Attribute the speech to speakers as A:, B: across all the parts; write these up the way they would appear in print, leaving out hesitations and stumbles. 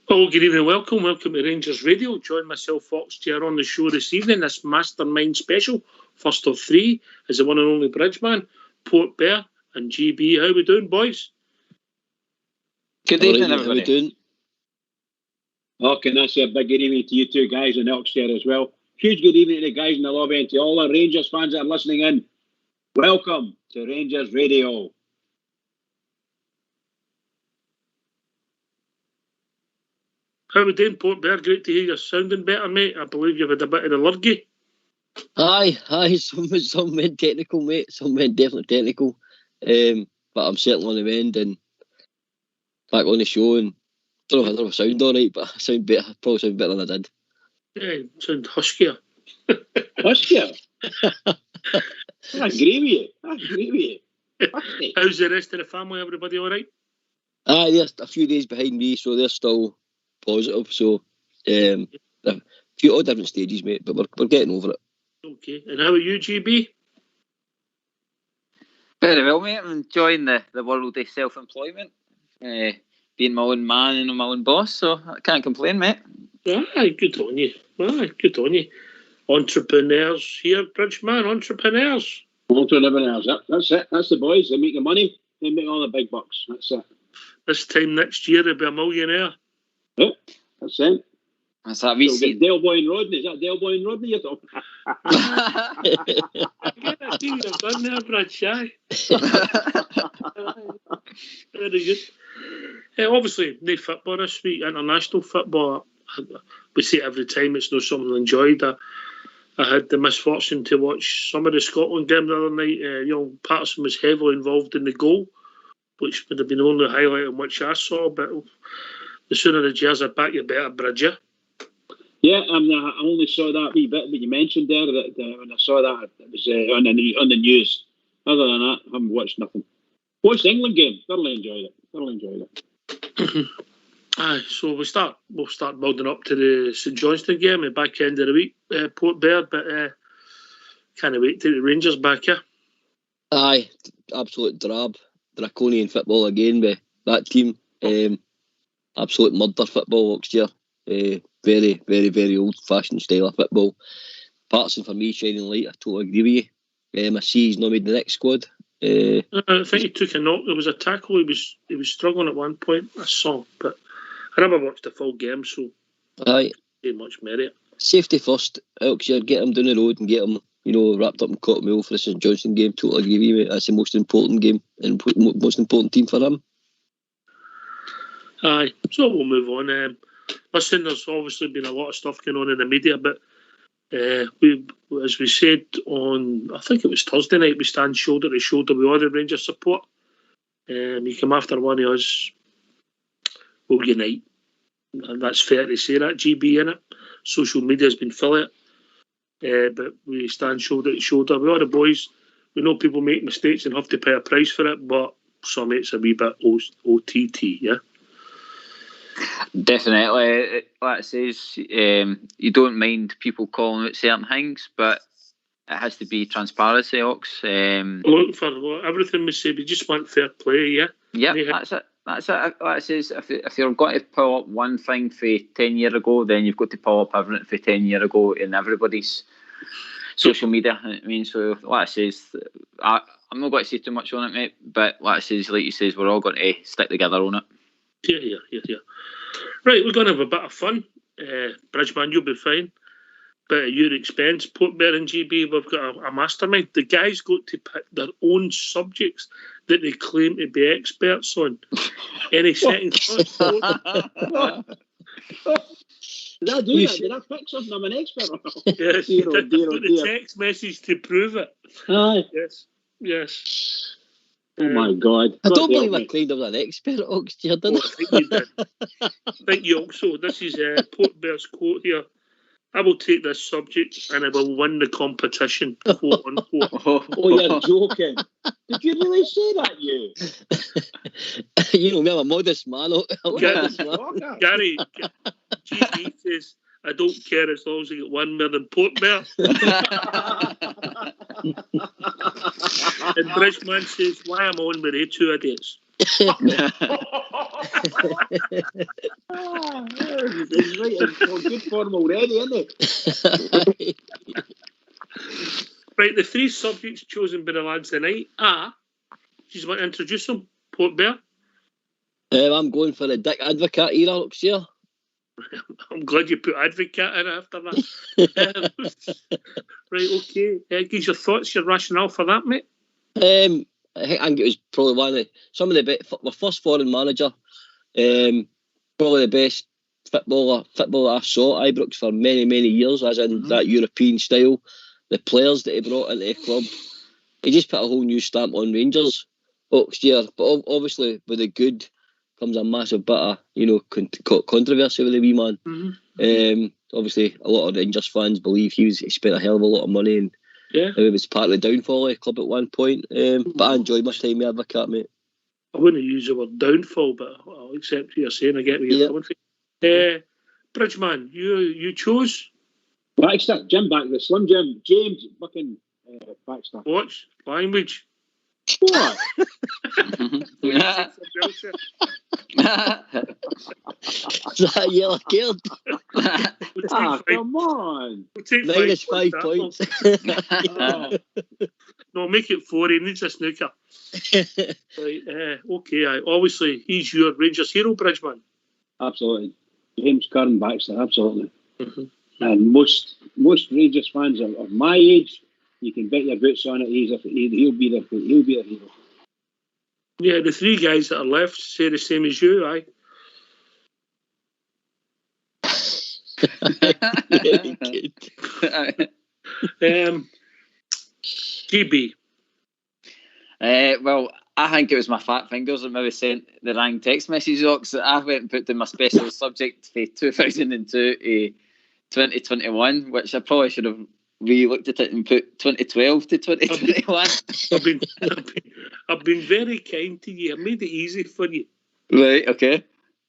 A: Well, good evening, welcome to Rangers Radio. Join myself, Fox Chair, on the show this evening, this Mastermind special. First of three is the one and only Bridgeman, Port Bear, and GB. How we doing, boys?
B: Good evening, everybody. How we doing?
C: Oh, can I say a big good evening to you two guys in Elkshire as well. Huge good evening to the guys in the lobby and to all our Rangers fans that are listening in. Welcome to Rangers Radio.
A: How we doing, Port Bear? Great to hear you sounding better, mate. I believe you've had a bit of the lurgy.
B: Aye, some went technical, mate. Some went definitely technical. But I'm certainly on the mend and back on the show. And I don't know if I sound alright, but I sound better. Probably sound better than I did.
A: Yeah, you sound huskier.
C: Huskier? I agree with you.
A: How's the rest of the family? Everybody alright?
B: Aye, they're a few days behind me, so they're still positive. So, a few all different stages, mate, but we're getting over it.
A: Okay, and how are you, GB?
D: Very well, mate. I'm enjoying the world of self-employment, being my own man and my own boss, so I can't complain, mate.
A: Aye, good on you. Entrepreneurs here, Bridgeman, entrepreneurs.
C: Entrepreneurs, that's it. That's the boys. They make the money, they make all the big bucks. That's it.
A: This time next year, they'll be a millionaire.
C: Oh, that's it.
D: That's that we see.
C: Dale Boy and Rodney. Is that Dale Boy and Rodney you're talking?
A: I think you've done there, Brad Shy. Very good. Obviously, no football this week, international football. We see it every time. It's not something I enjoyed. I had the misfortune to watch some of the Scotland game the other night. Patterson was heavily involved in the goal, which would have been the only highlight in which I saw. But the sooner the Jazz are back, you better, Bridger.
C: Yeah, I only saw that wee bit that you mentioned there. That when I saw that, it was on the news. Other than that, I haven't watched nothing. Watched the England game. Thoroughly enjoyed it.
A: Aye, so we'll start building up to the St Johnstone game at the back end of the week, Port Bear. But can't wait to the Rangers back here.
B: Aye, absolute draconian football again with that team. Absolute murder football last year. Very, very, very old-fashioned style of football. Patterson for me shining light. I totally agree with you. I see he's not made the next squad.
A: I think he took a knock. There was a tackle. He was struggling at one point. I saw, but I never watched the full game, so
B: aye,
A: not much merit.
B: Safety first. Elkshire, get him down the road and get him, wrapped up in cotton wool for the St Johnstone game. Totally agree with you. That's the most important game and most important team for him.
A: Aye, so we'll move on. Listen, there's obviously been a lot of stuff going on in the media, but as we said on, I think it was Thursday night, we stand shoulder to shoulder with all the Rangers support. You come after one of us, we'll unite. And that's fair to say that, GB, innit? Social media's been full of it. But we stand shoulder to shoulder with all the boys. We know people make mistakes and have to pay a price for it, but some it's a wee bit OTT, yeah?
D: Definitely. Like it says, you don't mind people calling out certain things, but it has to be transparency, Ox.
A: Look, for everything we say, we just want fair play, yeah?
D: Yeah, that's it. Like it says, if you're going to pull up one thing for 10 years ago, then you've got to pull up everything for 10 years ago in everybody's social media. I mean, so like it says, I'm not going to say too much on it, mate, but like it says, like you says, we're all going to stick together on it.
A: Yeah. Right, we're going to have a bit of fun. Bridgeman, you'll be fine. But at your expense, Port Bear and GB, we've got a mastermind. The guys got to pick their own subjects that they claim to be experts on. Any second thoughts?
C: Did I do that? Did I pick something? I'm an expert.
A: Yes,
C: Dear, oh, dear, oh,
A: put the
C: dear.
A: text message to prove it.
C: Aye.
A: Yes.
C: Oh my God.
B: I
C: God
B: don't
C: help
B: believe I
C: me.
B: claimed I was an expert at Oxford, did
A: Oh, I think you did. I think you also. This is Port Bear's quote here. I will take this subject and I will win the competition, quote unquote.
C: Oh, you're joking. Did you really say that, you?
B: You know me, I'm a modest man.
A: Gary, GB says, I don't care as long as I get one more than Port Bear. And Bridgeman says, why am I on with the two idiots?
C: He's right in good form already, isn't he?
A: Right, the three subjects chosen by the lads tonight are, do you want to introduce them? Port Bear?
B: I'm going for the Dick Advocat era next year.
A: I'm glad you put Advocate in after that. Right, okay. Give your thoughts, your rationale for that, mate.
B: I think it was probably some of the best, my first foreign manager, probably the best footballer I saw at Ibrox for many, many years, as in that European style. The players that he brought into the club, he just put a whole new stamp on Rangers next year. But obviously, with the good comes a massive bit of, controversy with the wee man. Obviously, a lot of Rangers fans believe he spent a hell of a lot of money and it was part of the downfall of the club at one point. But I enjoyed my time with Advocat, mate.
A: I wouldn't use the word downfall, but I'll accept what you're saying. I get where you're coming from. Bridgeman, you chose?
C: Baxter, Jim Baxter, Slim Jim, James fucking Baxter.
A: Watch, language.
C: What?
B: Is that a yellow card?
C: Come on.
A: We'll take
B: Minus 5 points.
A: No, make it 4. He needs a snooker. Right, okay. Obviously, he's your Rangers hero, Bridgeman.
C: Absolutely. James Curran Baxter, absolutely. And most Rangers fans of my age, you can bet your boots on it. He'll be their hero.
A: Yeah, the three guys that are left say the same as you, aye.
B: Very good.
A: GB.
D: Well, I think it was my fat fingers that maybe sent the wrong text message box. I went and put in my special subject for 2002 to 2021, which I probably should have re-looked at it and put 2012 to 2021.
A: I've been very kind to you. I made it easy for you.
D: Right, okay.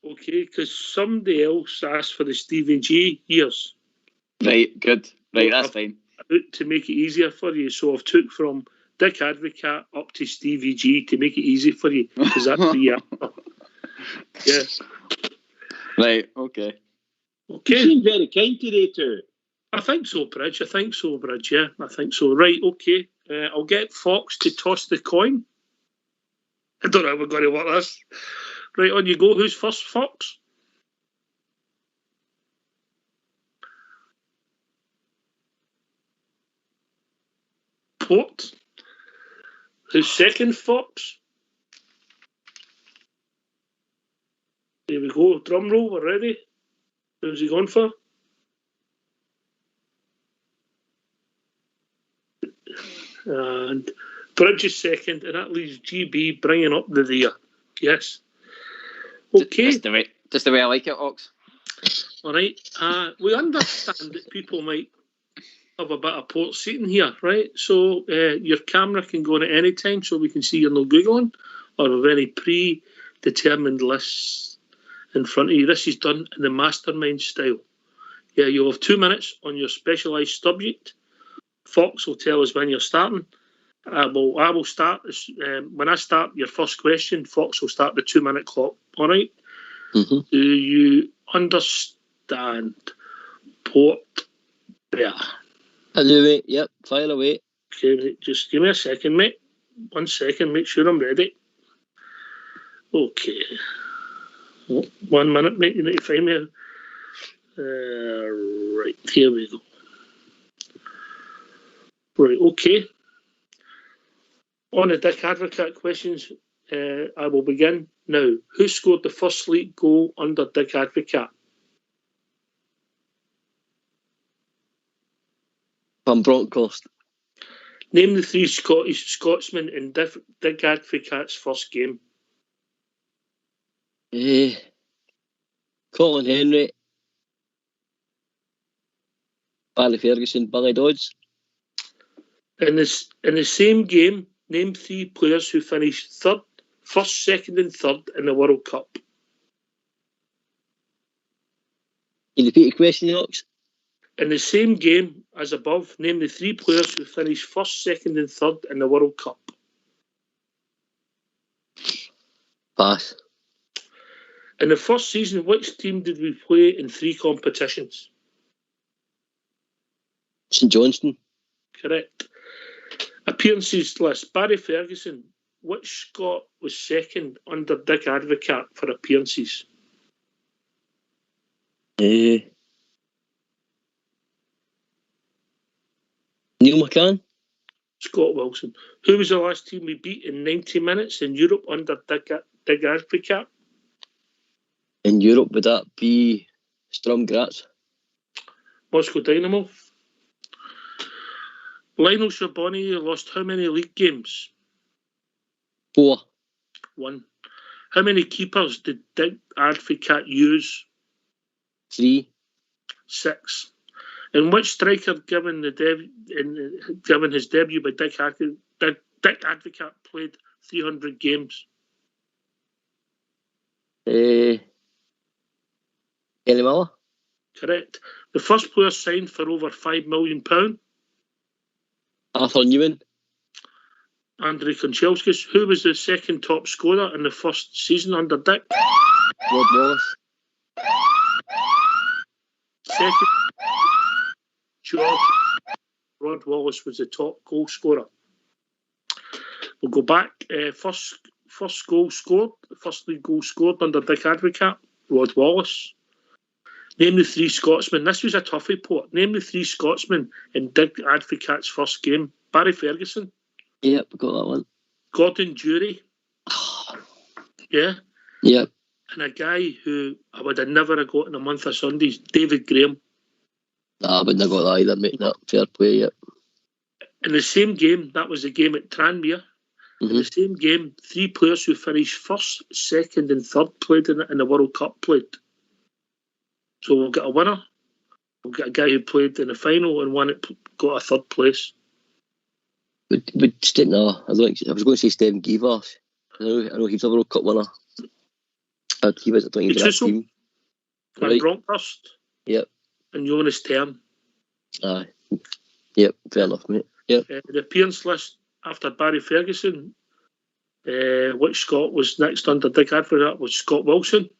A: Okay, because somebody else asked for the Stephen G years.
D: Right, good. Right, that's fine.
A: To make it easier for you, so I've took from Dick Advocat up to Stevie G to make it easy for you, because that's the year. Yeah.
D: Right, okay.
C: You seem very kind today, too.
A: I think so, Bridge. Yeah, I think so. Right, okay. I'll get Fox to toss the coin. I don't know how we're going to work this. Right, on you go. Who's first, Fox? Port. Who's second, Fox? There we go. Drum roll, we're ready. Who's he gone for? And Bridge is second, and that leaves GB bringing up the rear. Yes. Okay.
D: Just the way I like it, Ox.
A: All right. We understand that people might have a bit of port seating here, right? So your camera can go on at any time so we can see you're not Googling or have any predetermined lists in front of you. This is done in the mastermind style. Yeah, you'll have 2 minutes on your specialised subject. Fox will tell us when you're starting. I will start. When I start your first question, Fox will start the 2 minute clock. All right?
B: Mm-hmm.
A: Do you understand Port Bear?
B: I do, mate. Yep, fire away.
A: Okay, mate, just give me a second, mate. 1 second, make sure I'm ready. Okay. 1 minute, mate. You need to find me. Right, here we go. Right, okay. On the Dick Advocat questions, I will begin now. Who scored the first league goal under Dick Advocat?
B: Van Bronckhorst.
A: Name the 3 Scotsmen in Dick Advocaat's first game.
B: Colin Henry, Barry Ferguson, Billy Dodds.
A: In the same game, name 3 players who finished first, second and third in the World Cup.
B: Can you repeat your question, Ox?
A: In the same game as above, name the 3 players who finished first, second and third in the World Cup.
B: Pass.
A: In the first season, which team did we play in 3 competitions?
B: St Johnstone.
A: Correct. Appearances list. Barry Ferguson. Which Scot was second under Dick Advocaat for appearances?
B: Neil McCann.
A: Scott Wilson. Who was the last team we beat in 90 minutes in Europe under Dick Advocaat?
B: In Europe, would that be Sturm Graz?
A: Moscow Dynamo. Lionel Charbonnier lost how many league games?
B: 4.
A: 1. How many keepers did Dick Advocaat use?
B: 3.
A: 6. In which striker, given his debut by Dick Advocaat, played 300 games?
B: Kelly Miller.
A: Correct. The first player signed for over £5 million?
B: Arthur Newman.
A: Andrei Kanchelskis. Who was the second top scorer in the first season under Dick?
B: Rod Wallace.
A: Second, George. Rod Wallace was the top goal scorer. We'll go back. First league goal scored under Dick Advocaat, Rod Wallace. Name the 3 Scotsmen. This was a toughie, Port. Name the 3 Scotsmen in Dick Advocaat's first game. Barry Ferguson.
B: Yep, got that one.
A: Gordon Durie. Yeah.
B: Yep.
A: And a guy who I would have never have got in a month of Sundays, David Graham.
B: Nah, I wouldn't have got that either, mate. No, fair play, yep.
A: In the same game, that was the game at Tranmere. In the same game, 3 players who finished first, second and third played in the World Cup played. So we'll get a winner. We'll get a guy who played in the final and one that got a third place.
B: But no, I was going to say Stephen Geivers. I know he's a World Cup winner. Geivers, I don't think he's that team.
A: Van Bronckhorst.
B: Yep.
A: And Jonas Tern.
B: Aye. Yep, fair enough, mate. Yep.
A: The appearance list after Barry Ferguson, which Scot was next under Dick Advocaat was Scott Wilson.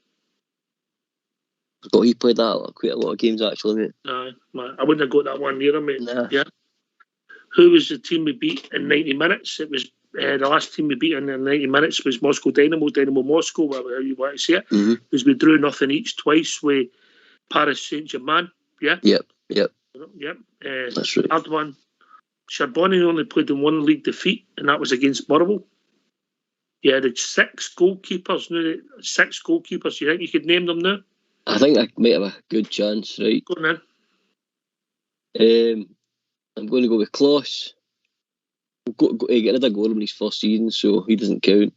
B: He played that quite a lot of games, actually, mate.
A: Aye, I wouldn't have got that one near him, mate.
B: Nah.
A: Yeah. Who was the team we beat in 90 minutes? It was the last team we beat in 90 minutes was Moscow Dynamo Moscow, whatever you want to say it. Because we drew nothing each twice with Paris Saint-Germain. Yeah?
B: Yep.
A: That's right. Third one. Charbonnier only played in 1 league defeat, and that was against Motherwell. Yeah, the 6 goalkeepers. Now, 6 goalkeepers. You think you could name them now?
B: I think I might have a good chance, right?
A: Go on
B: then. I'm going to go with Kloss. He got rid of Gorham in his first season, so he doesn't count.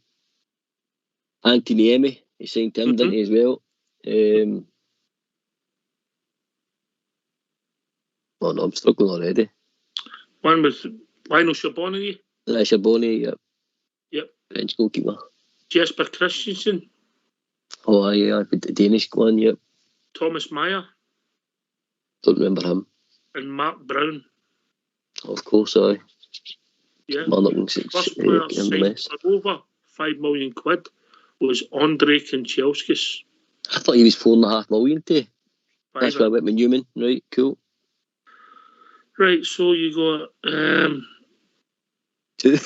B: Anthony Emmy, he signed him, didn't he, as well? Oh no, I'm struggling already.
A: One was Lionel Charbonnier.
B: Charbonnier,
A: Yep.
B: French goalkeeper.
A: Jesper Christensen.
B: Oh, yeah, the Danish one, yep.
A: Thomas Meyer.
B: Don't remember him.
A: And Mark Brown.
B: Of course, aye.
A: Yeah.
B: First
A: player signed for over £5 million was Andrei Kanchelskis.
B: I thought he was $4.5 million too. That's why I went with Newman. Right, cool.
A: Right, so you got
B: 2.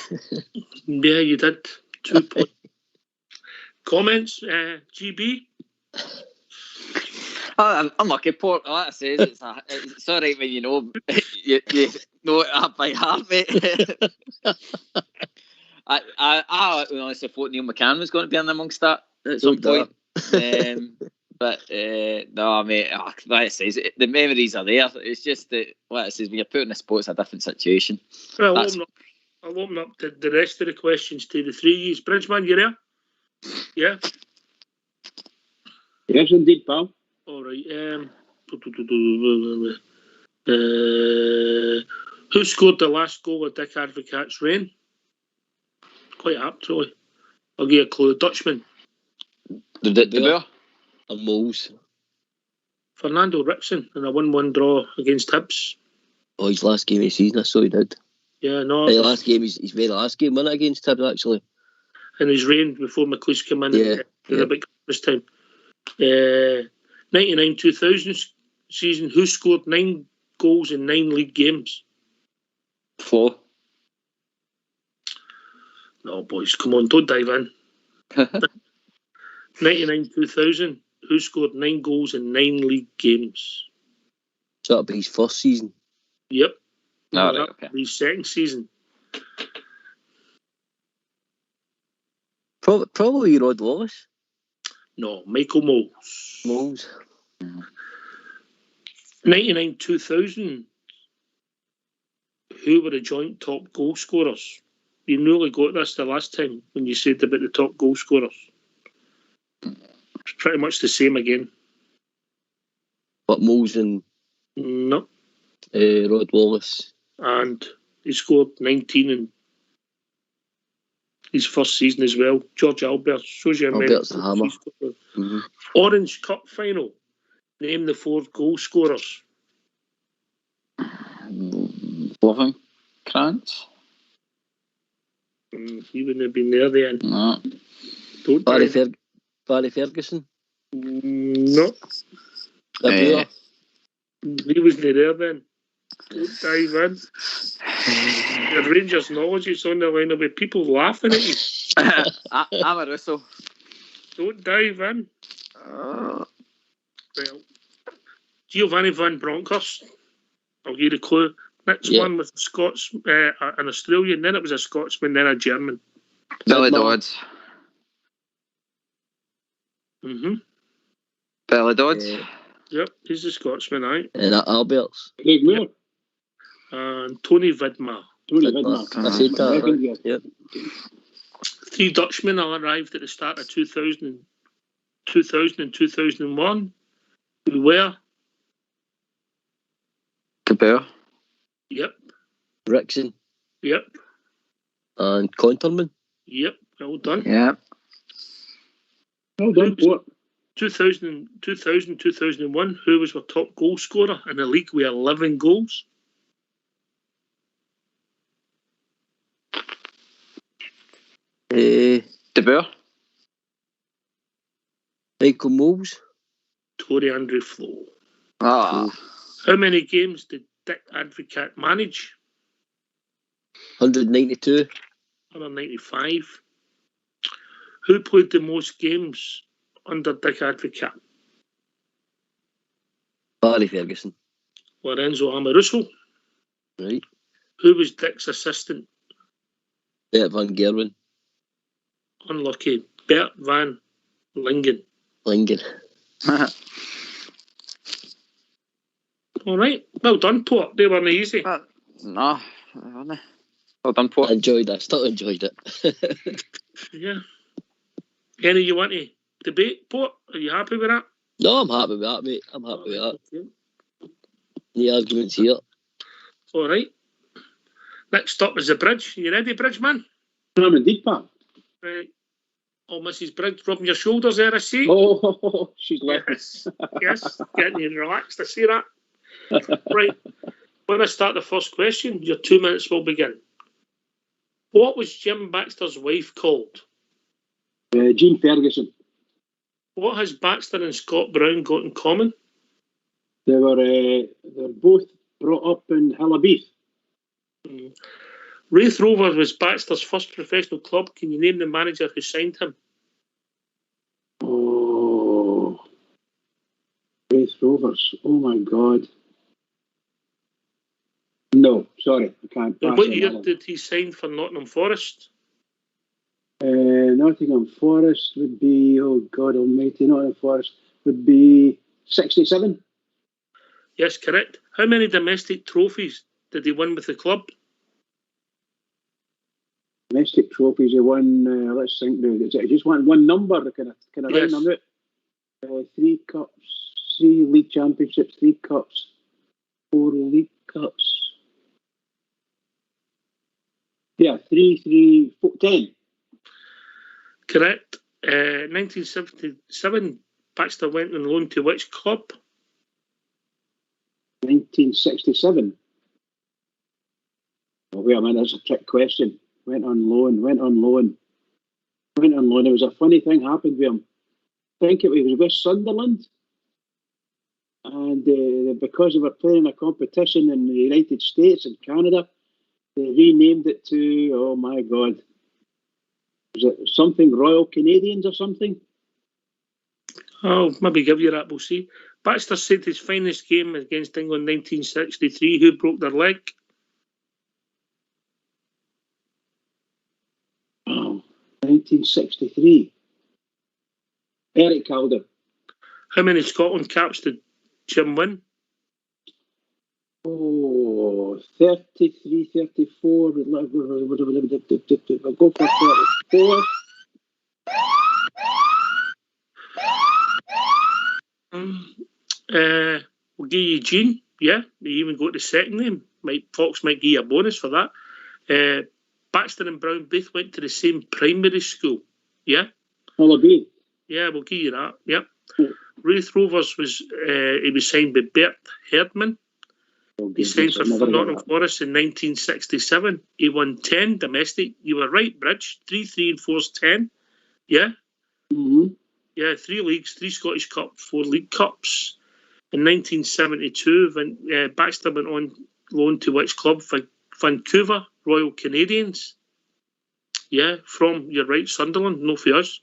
A: Yeah, you did 2 points. Comments, GB?
D: I'm lucky, Port. All that says it's all right when you know it by heart, mate. I honestly thought Neil McCann was going to be in amongst that at some point. But no, mate. Like it says, the memories are there. It's just that, like it says, when you're put in a sport, it's a different situation.
A: Well, I'll open up the rest of the questions to the three years. Bridgeman, you there? Yeah.
C: Yes, indeed, pal.
A: All right. Who scored the last goal of Dick Advocaat's reign? Quite apt, really. I'll give you a clue. Dutchman.
D: The Boer.
B: And Moles.
A: Fernando Rickson in a 1-1 draw against Hibs.
B: Oh, his last game of the season, I saw he did.
A: Yeah, no.
B: His last game, his very last game, wasn't it, against Hibs, actually?
A: In his reign before McLeish came in
B: Yeah.
A: about this time. 99-2000 season, who scored 9 goals in 9 league games?
D: Flo.
A: No, boys, come on, don't dive in. 99-2000, who scored 9 goals in 9 league games?
B: So that'll be his first season.
A: Yep.
D: No, right, okay.
A: His second season.
B: Probably Rod Wallace.
A: No, Michael Moles.
B: Moles.
A: 99-2000, who were the joint top goal scorers? You nearly got this the last time when you said about the top goal scorers. It's pretty much the same again.
B: But Moles and
A: No.
B: Rod Wallace.
A: And he scored 19 in his first season as well. George Albert. Shows you how many
B: Albert's the hammer. Mm-hmm.
A: Orange Cup final. Name the 4 goal scorers.
D: Loving Krantz.
A: He wouldn't have been there then.
D: No.
A: Don't
B: Barry
A: dive.
B: Ferguson.
A: No.
B: The
A: He wasn't there then. Don't dive in. The Rangers knowledge is on the line. There'll be people laughing at you.
D: I'm a Russo.
A: Don't dive in. Well, Giovanni Van Bronckhorst. I'll give you the clue. Next one was a Scots, an Australian, then it was a Scotsman, then a German.
D: Billy Dodds. Billy Dodds.
A: Yep, he's a Scotsman, aye.
B: And Albert's.
C: Craig Moore.
A: And Tony Vidmar.
C: Tony Vidmar.
B: I said that. Right? Yep.
A: 3 Dutchmen arrived at the start of 2000 and 2001. Who were?
D: De Boer.
A: Yep.
B: Rickson.
A: Yep.
B: And Conterman.
A: Yep. Well done.
D: Yeah.
C: Well done, Port.
A: 2000, 2001, who was our top goal scorer in the league with 11 goals?
D: De Boer.
B: Michael Moles.
A: Tory Andrew Flo.
D: Ah.
A: How many games did Dick Advocaat manage?
B: 192.
A: 195. Who played the most games under Dick Advocaat?
B: Barry Ferguson.
A: Lorenzo Amoruso.
B: Right.
A: Who was Dick's assistant?
B: Bert Van Gerwen.
A: Unlucky. Bert Van Lingen.
B: Lingen.
A: All right. Well done, Port. They weren't easy.
D: No. Well done, Port.
B: I enjoyed it. I still enjoyed it.
A: Yeah. Any you want to debate, Port? Are you happy with that?
B: No, I'm happy with that, mate. I'm happy with that. Okay. No arguments here.
A: All right. Next up is the bridge. You ready, Bridgeman?
C: I'm indeed, pal.
A: Right. Oh, Mrs. Briggs rubbing your shoulders there, I see.
C: Oh, she's left.
A: Yes, getting you relaxed, I see that. Right. When I start the first question, your 2 minutes will begin. What was Jim Baxter's wife called?
C: Jean Ferguson.
A: What has Baxter and Scott Brown got in common?
C: They're both brought up in Hillabeath.
A: Raith Rovers was Baxter's first professional club. Can you name the manager who signed him?
C: Oh, Raith Rovers. Oh my God. No, sorry, I can't.
A: What year did he sign for Nottingham Forest?
C: Nottingham Forest would be, oh God almighty, Nottingham Forest. would be 67.
A: Yes, correct. How many domestic trophies did he win with the club?
C: Domestic trophies he won. Let's think. I just want one number. Can I
A: Yes.
C: round them out? 3 cups, 3 league championships, 3 cups, 4 league cups. Yeah, 3, 4, 10.
A: Correct. 1977, Baxter went on loan to which club?
C: 1967. Oh, wait a minute, that's a trick question. Went on loan. It was a funny thing happened with him. I think it was with Sunderland. And because they were playing a competition in the United States and Canada, they renamed it to, oh my God, was it something Royal Canadians or something?
A: I'll maybe give you that, we'll see. Baxter said his finest game against England 1963. Who broke their leg?
C: Oh, 1963. Eric Calder.
A: How many Scotland caps did Jim win?
C: Oh, 33, 34. I'll go for 34.
A: We'll give you Gene. Yeah, you even got the second name. Fox might give you a bonus for that. Baxter and Brown both went to the same primary school. Yeah?
C: Hullaby.
A: Yeah, we'll give you that. Yep. Ruth Rovers was signed by Bert Herdman. He signed for Nottingham Forest in 1967. He won 10 domestic. You were right, Bridge. 3 and 4's 10. Yeah?
C: Mm-hmm.
A: Yeah, 3 leagues, 3 Scottish Cup, 4 League Cups. In 1972, Baxter went on loan to which club? Vancouver Royal Canadians. Yeah, from, you're right, Sunderland, no for us.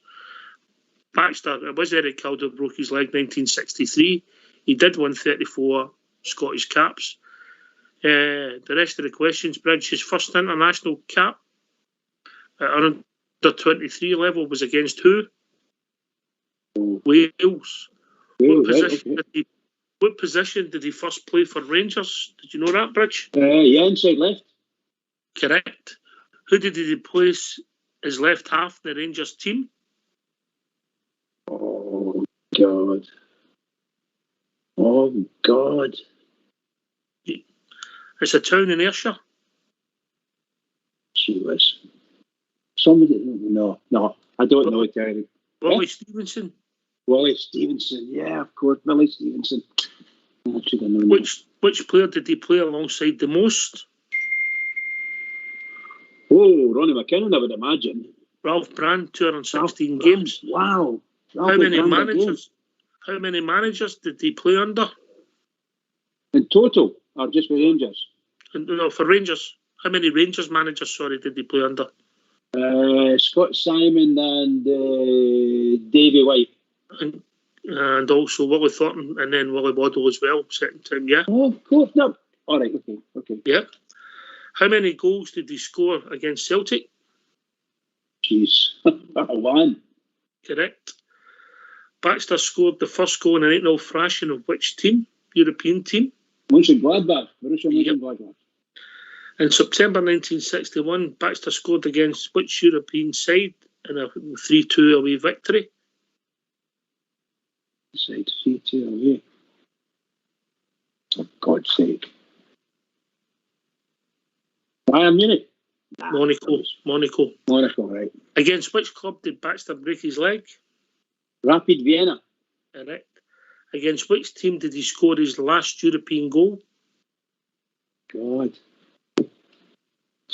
A: Baxter, it was Eric Calder broke his leg 1963. He did win 34 Scottish caps. The rest of the questions, Bridge, his first international cap at under 23 level was against who? Wales. What position did he first play for Rangers? Did you know that, Bridge?
C: Yeah, inside left.
A: Correct. Who did he replace as left half in the Rangers team?
C: Oh, God. Oh, God.
A: It's a town in Ayrshire.
C: She was. Somebody. No, I don't know it, Terry.
A: Wally Stevenson.
C: Wally Stevenson, yeah, of course, Billy Stevenson. I should have known.
A: Which player did he play alongside the most?
C: Oh, Ronnie McKinnon, I would imagine.
A: Ralph Brand, 216 games.
C: Wow.
A: How many managers did he play under?
C: In total, or just for Rangers?
A: No, for Rangers. How many Rangers managers, did he play under?
C: Scott Simon and Davy White.
A: And also Willie Thornton and then Willie Waddle as well, second time, yeah?
C: Oh, of course, no. All right, okay.
A: Yeah. How many goals did he score against Celtic?
C: Jeez, 1. Correct.
A: Baxter scored the first goal in an 8-0 thrashing of which team? European team?
C: Mönchengladbach. Borussia Mönchengladbach.
A: In September 1961, Baxter scored against which European side in a 3-2 away victory?
C: Side 3-2 away. For God's sake. Bayern Munich.
A: Monaco,
C: right.
A: Against which club did Baxter break his leg?
C: Rapid Vienna.
A: Correct. Against which team did he score his last European goal?
C: God.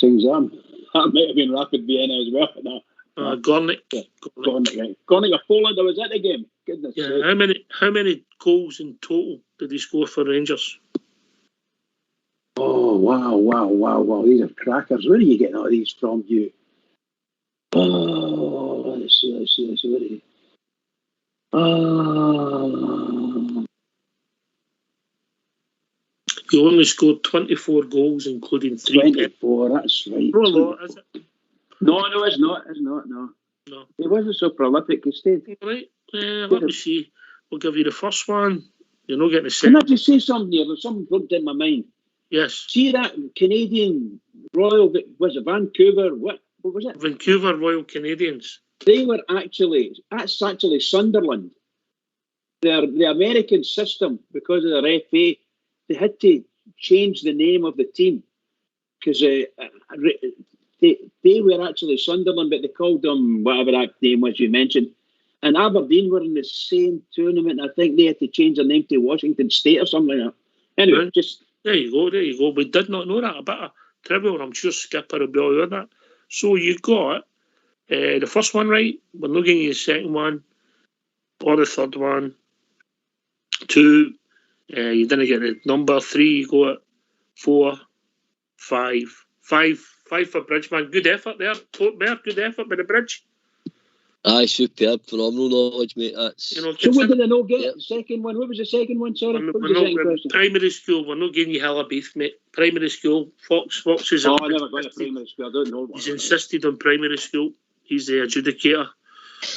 C: That might have been Rapid Vienna as well. No.
A: Gornik.
C: Yeah. Gornik of Poland, I was at the game. Goodness sake.
A: How many goals in total did he score for Rangers?
C: Oh, wow. These are crackers. Where are you getting all these from, you? Oh, let's see. Where are you?
A: He only scored 24 goals, including 3
C: 24, that's right.
A: Not a lot, is it?
C: No, it's not, no. He wasn't so prolific, he stayed.
A: Right, let me see. We'll give you the first one. You're not getting the
C: Can I
A: second.
C: just say something here? There's something jumped in my mind.
A: Yes.
C: See that Canadian Royal, was it Vancouver? What was it?
A: Vancouver Royal Canadians.
C: They were that's actually Sunderland. The American system, because of their FA, they had to change the name of the team because they were actually Sunderland, but they called them whatever that name was you mentioned. And Aberdeen were in the same tournament. I think they had to change their name to Washington State or something like that. Anyway,
A: Right.
C: just
A: There you go. We did not know that. A bit of trivia, I'm sure Skipper will be all over that. So you got the first one right. We're not getting you the second one or the third one. 2, you didn't get the number. 3, you got 4, 5. 5 for Bridgeman. Good effort there. Port Bear, good effort by the Bridge.
B: Aye, superb, phenomenal knowledge, mate. That's
A: You know,
C: so what did I not get?
B: Yep.
C: The second one. What was the second one? Sorry,
A: we're
C: what was the second
A: not,
C: question?
A: primary school, we're not getting you Hillabeath, mate. Primary school, Fox is
C: Oh, I never got a primary school. I don't know.
A: He's insisted on primary school. He's the adjudicator.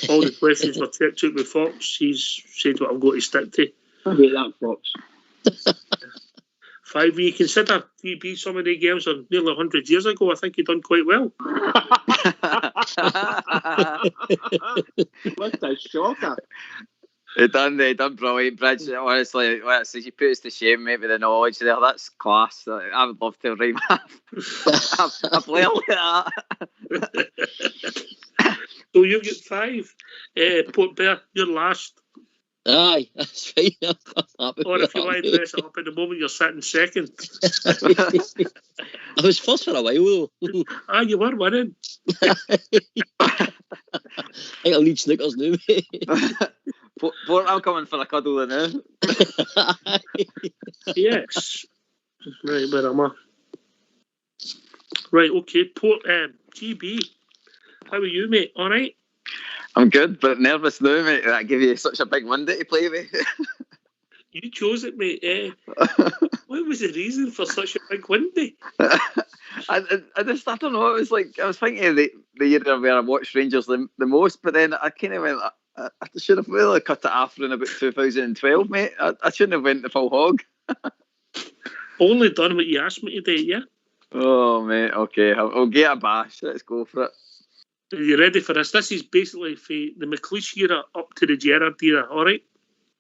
A: All the questions were checked out with Fox. He's said what I've got to stick to.
C: I hate that Fox.
A: 5, when you consider GB, some of the games are nearly 100 years ago, I think he done quite well.
C: What a shocker.
D: He done brilliant, Bridge. Honestly, you put us to shame, mate, with the knowledge there. That's class. I would love to write a player like that.
A: So you get 5. Port Bear, you're last.
B: aye, that's fine.
A: Or if you want to dress it up at the moment, you're sitting second.
B: I was first for a while though.
A: You were winning.
B: I think I'll need Snickers now, mate.
D: Port, I'm coming for a cuddle now.
A: Yes. Right, where am I? Right, okay. Port GB. How are you, mate? All right?
D: I'm good, but nervous now, mate. I give you such a big Monday to play with.
A: You chose it, mate. What was the reason for such a big windy?
D: I don't know. It was like I was thinking of the year where I watched Rangers the most, but then I kind of went. I should have really cut it after in about 2012, mate. I shouldn't have went the full hog.
A: Only done what you asked me to do, yeah?
D: Oh, mate. Okay, I'll get a bash. Let's go for it.
A: Are you ready for this? This is basically for the McLeish era up to the Gerrard era, all right?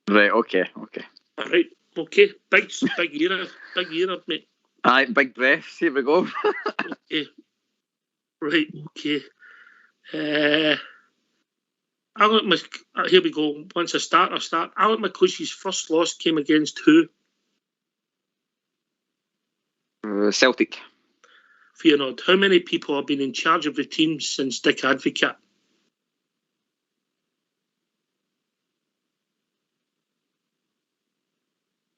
D: Right. Okay.
A: All right, okay. Big era, mate.
D: Aye, big breaths. Here we go.
A: Okay. Right, okay. Here we go. Once I start. Alec McLeish's first loss came against who?
D: Celtic.
A: Feyenoord. How many people have been in charge of the team since Dick Advocaat?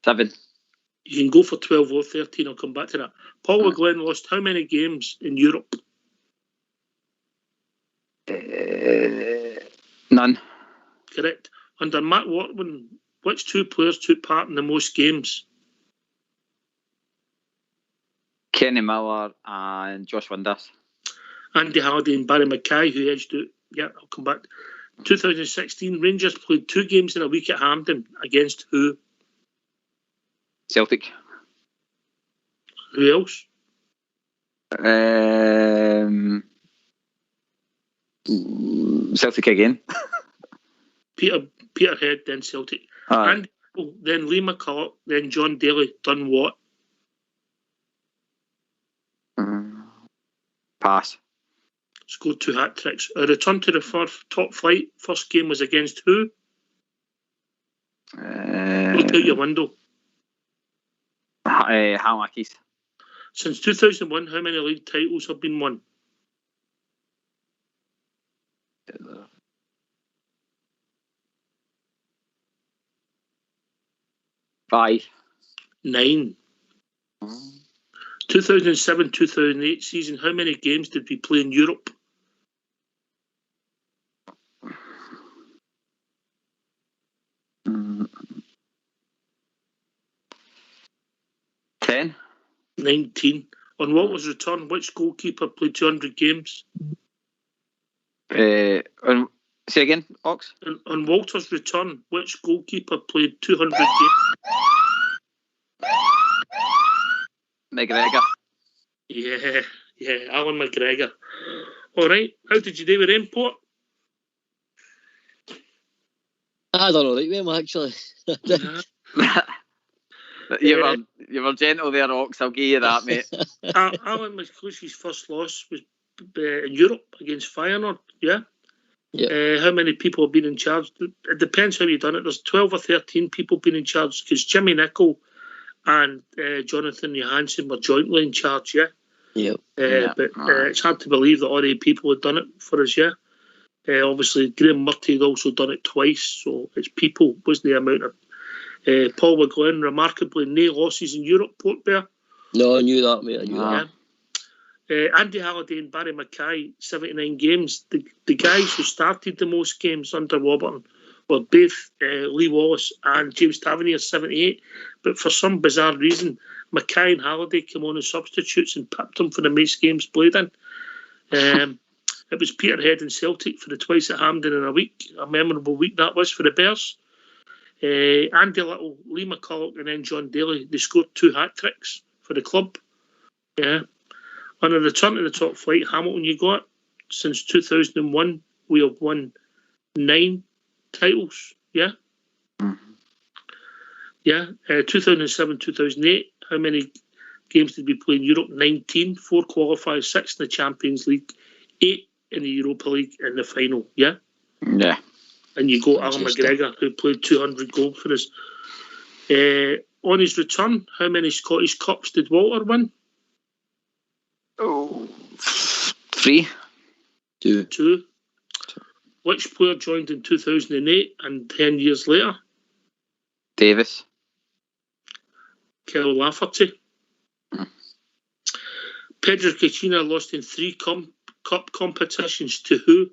D: Seven.
A: You can go for 12 or 13. I'll come back to that. Paul McGlenn lost how many games in Europe?
D: None.
A: Correct. Under Matt Watman, which 2 players took part in the most games?
D: Kenny Miller and Josh Winders.
A: Andy Halliday and Barry Mackay, who edged out. Yeah, I'll come back. 2016, Rangers played 2 games in a week at Hampden against who?
D: Celtic.
A: Who else?
D: Celtic again.
A: Peterhead, then Celtic. And then Lee McCulloch, then John Daly. Done what?
D: Pass.
A: Scored 2 hat-tricks. A return to the top flight. First game was against who? Look out your window.
D: Hamackies.
A: Since 2001, how many league titles have been won?
D: Five.
A: 9. 2007-2008 season, how many games did we play in Europe?
D: Mm. 10.
A: 19. On what was return, which goalkeeper played 200 games?
D: Say again, Ox?
A: On Walter's return, which goalkeeper played 200 games?
D: McGregor.
A: Yeah, Alan McGregor. All right, how did you do with Import?
B: I don't know, right with him, actually.
D: You were gentle there, Ox. I'll give you that, mate.
A: Alan McCluskey's first loss was in Europe against Feyenoord, yeah?
B: Yeah.
A: How many people have been in charge? It depends how you've done it. There's 12 or 13 people been in charge because Jimmy Nicol and Jonathan Johansson were jointly in charge, yeah?
B: Yep.
A: But it's hard to believe that all 8 people had done it for us, yeah? Obviously, Graham Murty had also done it twice, so it's people, wasn't the amount of... Paul McGlynn, remarkably, no losses in Europe, Port Bear.
B: No, I knew that, mate. I knew that.
A: Andy Halliday and Barry Mackay, 79 games. The guys who started the most games under Warburton were both Lee Wallace and James Tavernier, 78. But for some bizarre reason, Mackay and Halliday came on as substitutes and pipped them for the most games played in. It was Peterhead and Celtic for the twice at Hampden in a week. A memorable week that was for the Bears. Andy Little, Lee McCulloch and then John Daly, they scored 2 hat-tricks for the club. Yeah. On a return to the top flight, Hamilton, you got since 2001, we have won 9 titles. Yeah.
D: Mm-hmm.
A: Yeah. 2007, 2008, how many games did we play in Europe? 19, 4 qualifiers, 6 in the Champions League, 8 in the Europa League in the final. Yeah.
D: Yeah.
A: And you got Alan McGregor, who played 200 goals for us. On his return, how many Scottish Cups did Walter win?
D: 3.
A: 2. Which player joined in 2008 and 10 years later?
D: Davis.
A: Kel Lafferty. Pedro Caixinha lost in 3 cup competitions to who?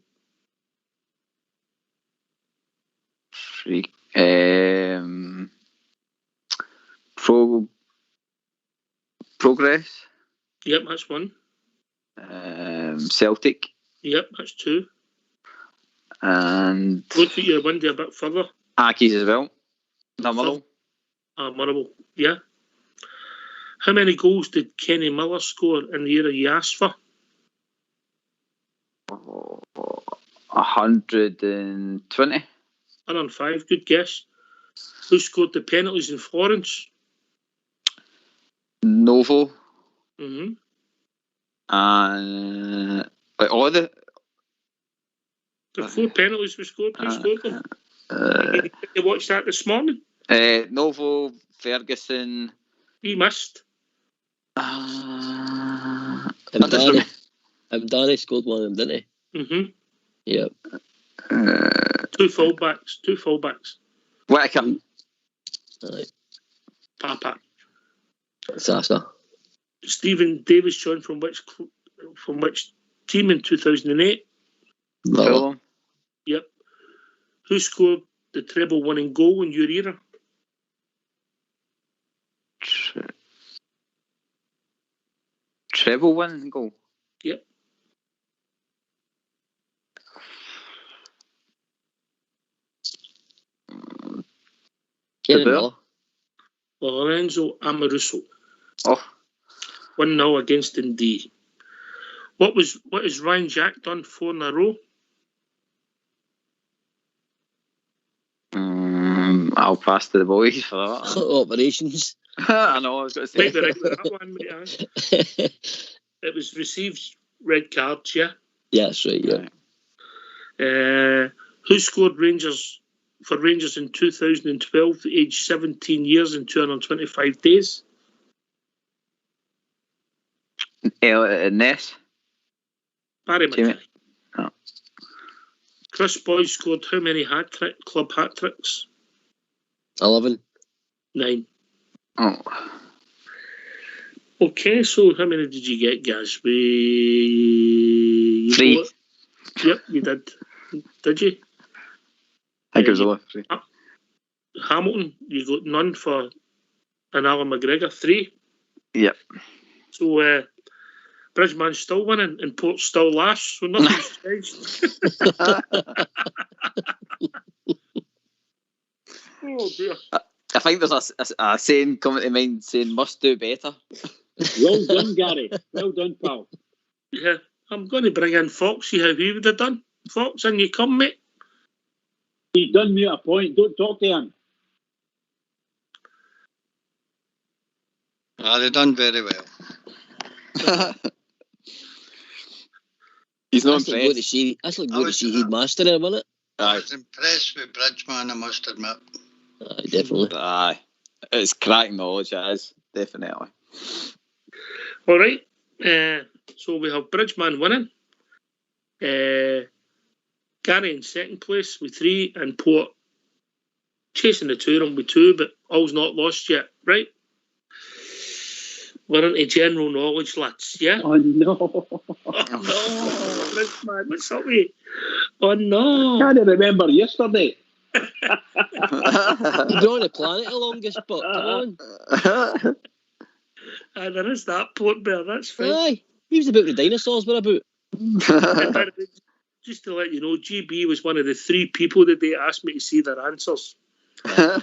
D: 3. Progress.
A: Yep, that's 1.
D: Celtic.
A: Yep, that's 2.
D: And
A: Look at your window a bit further.
D: Accies as well. Motherwell.
A: Motherwell, yeah. How many goals did Kenny Miller score in the era you asked for?
D: 120.
A: 105, good guess. Who scored the penalties in Florence?
D: Novo.
A: Mm-hmm.
D: And all the
A: 4 penalties we scored. Who scored them? Did you watch that this morning?
D: Novo, Ferguson.
A: He missed.
B: Danny scored one of them, didn't he?
A: Mm-hmm.
B: Yep.
A: 2 fullbacks.
D: Whittaker.
B: Right.
A: Papa.
B: Sasa.
A: Stephen Davis joined from which team in 2008?
D: Fulham.
A: Yep. Who scored the treble-winning goal in your era?
D: Treble winning goal.
A: Yep. Lorenzo Amoruso.
D: Oh.
A: 1-0 against Dundee. What has Ryan Jack done 4 in a row?
D: I'll pass to the boys for that.
B: Operations.
D: I know, I was going to say.
A: Might be right with that one, mate. It was received red cards, yeah?
B: Yeah, that's right, yeah.
A: Who scored for Rangers in 2012, aged 17 years and 225 days?
D: Ness.
A: Barry Mackay.
D: Oh.
A: Chris Boyd scored how many club hat-tricks?
B: 11.
A: 9.
D: Oh.
A: Okay, so how many did you get, Gaz?
D: 3.
A: Yep, you did. Did you?
D: I think it was only 3.
A: Hamilton, you got none for an Alan McGregor. 3.
D: Yep.
A: So Bridgeman's still winning and Port's still last, so nothing's changed. Oh dear.
D: I think there's a saying coming to mind saying must do better.
C: Well done, Gary. Well done, pal.
A: Yeah, I'm going to bring in Fox, see how he would have done. Fox, in you come, mate.
C: He's done me at a point. Don't talk to him.
E: They done very well.
D: He's not
B: That's like going to
D: impressed.
B: see. That's like going to
E: was-
B: see Headmaster there, wasn't it?
E: I was impressed with Bridgman, I must admit.
B: Aye, definitely.
D: Aye. It's cracking knowledge, it is. Definitely.
A: All right. So we have Bridgman winning. Gary in second place with 3, and Port chasing the 2 of them with 2, but all's not lost yet, right? We're into general knowledge, lads, yeah?
C: Oh, no.
A: Oh, no, Bridgman, what's up, mate? Oh, no.
C: Can't remember yesterday.
B: You've been on the planet the longest, but come on.
A: There is that, Port Bear, that's fine.
B: Aye. He was about the dinosaurs, what about?
A: And by the way, just to let you know, GB was one of the 3 people that they asked me to see their answers.
D: You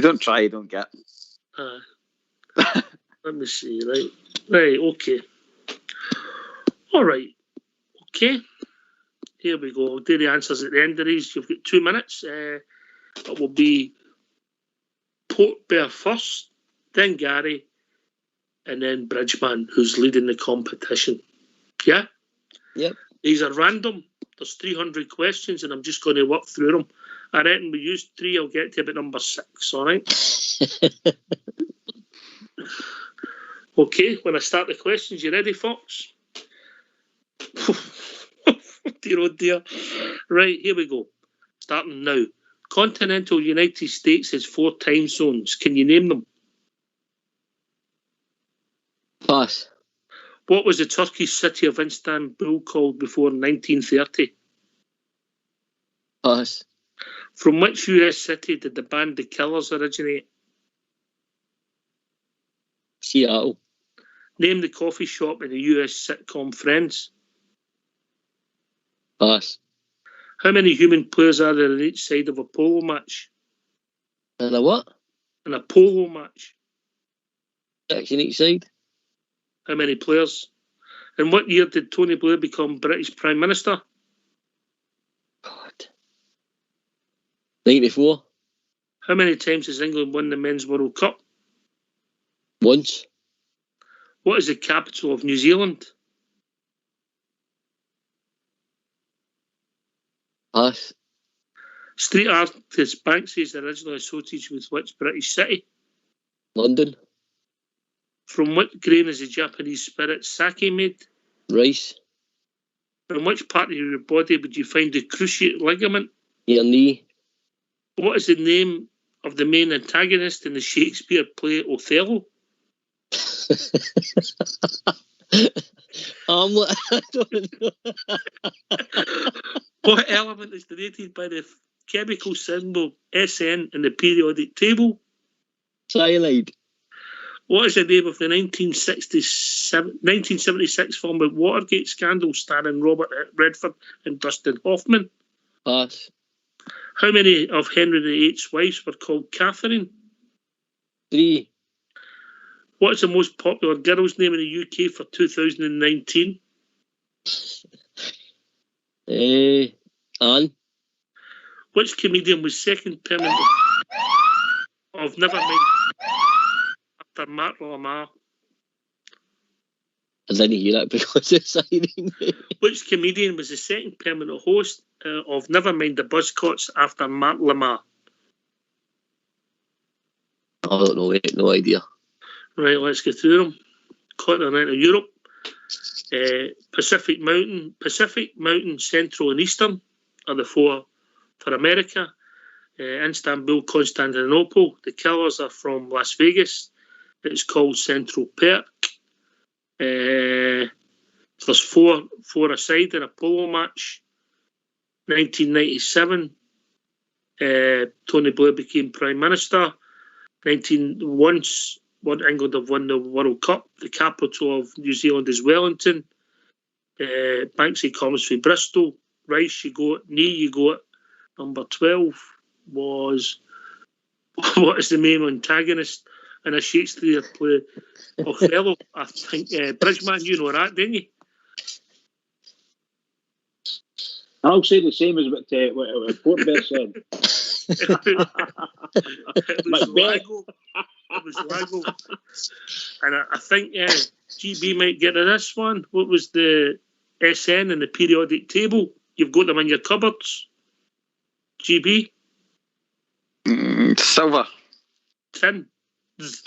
D: don't try, you don't get.
A: Let me see, right. Right, okay. All right. Okay. Here we go. I'll do the answers at the end of these. You've got 2 minutes. It will be Port Bear first, then Gary, and then Bridgman, who's leading the competition. Yeah?
B: Yep.
A: These are random. There's 300 questions, and I'm just going to work through them. I reckon we used 3. I'll get to about number 6, all right? Okay, when I start the questions, you ready, Fox? Dear, oh dear. Right, here we go. Starting now. Continental United States has 4 time zones. Can you name them?
B: Pass.
A: What was the Turkish city of Istanbul called before 1930?
B: Pass.
A: From which US city did the band The Killers originate?
B: Seattle.
A: Name the coffee shop in the US sitcom Friends.
B: Pass.
A: How many human players are there on each side of a polo match?
B: And a what?
A: In a polo match,
B: 6 on each side.
A: how many players? In what year did Tony Blair become British Prime Minister?
B: God. 94.
A: How many times has England won the Men's World Cup?
B: Once.
A: What is the capital of New Zealand?
B: Pass.
A: Street artist Banksy is originally associated with which British city?
B: London.
A: From what grain is the Japanese spirit sake made?
B: Rice.
A: In which part of your body would you find the cruciate ligament?
B: Your knee.
A: What is the name of the main antagonist in the Shakespeare play Othello?
B: Hamlet. I don't know.
A: What element is denoted by the chemical symbol SN in the periodic table?
B: Cyanide.
A: What is the name of the 1976 film about Watergate scandal starring Robert Redford and Dustin Hoffman?
B: Pass.
A: How many of Henry VIII's wives were called Catherine?
B: 3.
A: What is the most popular girl's name in the UK for 2019?
B: Anne.
A: Which comedian was second permanent of Nevermind after Mark Lamar?
B: I didn't hear that because it's signing.
A: Which comedian was the second permanent host of Nevermind the Buzzcocks after Mark Lamar?
B: I don't know, mate. No idea.
A: Right, let's go through them. Continental Europe, Pacific Mountain, Central and Eastern are the 4 for America. Istanbul, Constantinople. The Killers are from Las Vegas. It's called Central Perk. There's 4 aside in a polo match. 1997, Tony Blair became Prime Minister. Once England have won the World Cup. The capital of New Zealand is Wellington. Banksy comes from Bristol. Rice, you got. Knee, you got. Number 12. was what is the main antagonist in a Shakespeare play? Othello. I think Bridgman, you know that, didn't you?
C: I'll say the same as what Portbear said.
A: It was Lago. It was Lago. And I think GB might get to this one. What was the SN in the periodic table? You've got them in your cupboards. GB?
D: Silver.
A: Tin.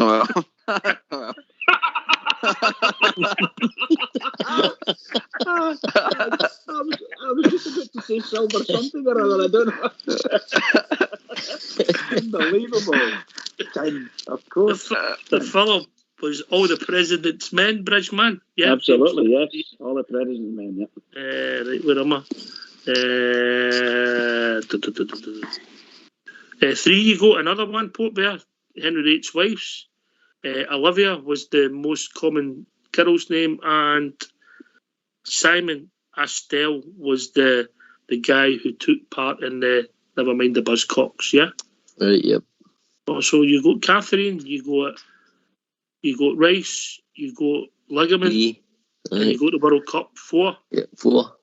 D: Well.
C: I was just about to say silver something or other. I don't know. Unbelievable. Time, of course.
A: The film was All the President's Men, Bridgman. Yeah,
C: Absolutely, yes. All the President's Men, yeah.
A: Right, where am I? 3 you go. Another one, Port Bear. Henry VIII's wives. Olivia was the most common girl's name, and Simon Astel was the guy who took part in the Nevermind the Buzzcocks, yeah?
B: Right, yep.
A: So you got Catherine, you got Rice, you got Ligament, and you got the World Cup 4.
B: Yeah, 4.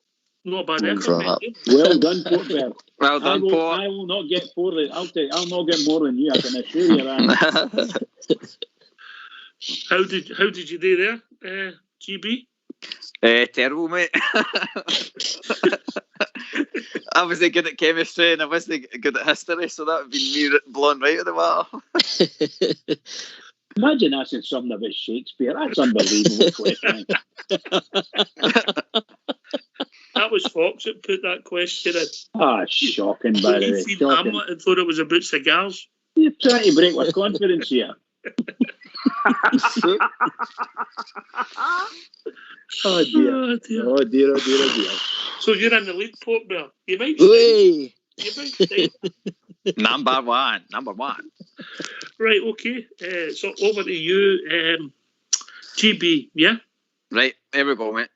A: Not a bad effort, mate.
C: Well done, Portbear.
D: Well done, Port.
C: I will not get 4. I'll not get more than you. I can assure you that.
A: How did you do there, GB?
D: Terrible, mate. I wasn't good at chemistry and I wasn't good at history, so that would be me blown right out of the water.
C: Imagine asking something about Shakespeare. That's unbelievable question.
A: That was Fox that put that question in.
C: Shocking, by the way.
A: You've seen Hamlet and thought it was about cigars.
C: You're trying to break my confidence here. Oh dear. Oh dear.
A: So you're in the lead, Port Bear. You might stay.
D: Number one.
A: Right, okay. So over to you, GB, yeah?
D: Right, here we go, mate.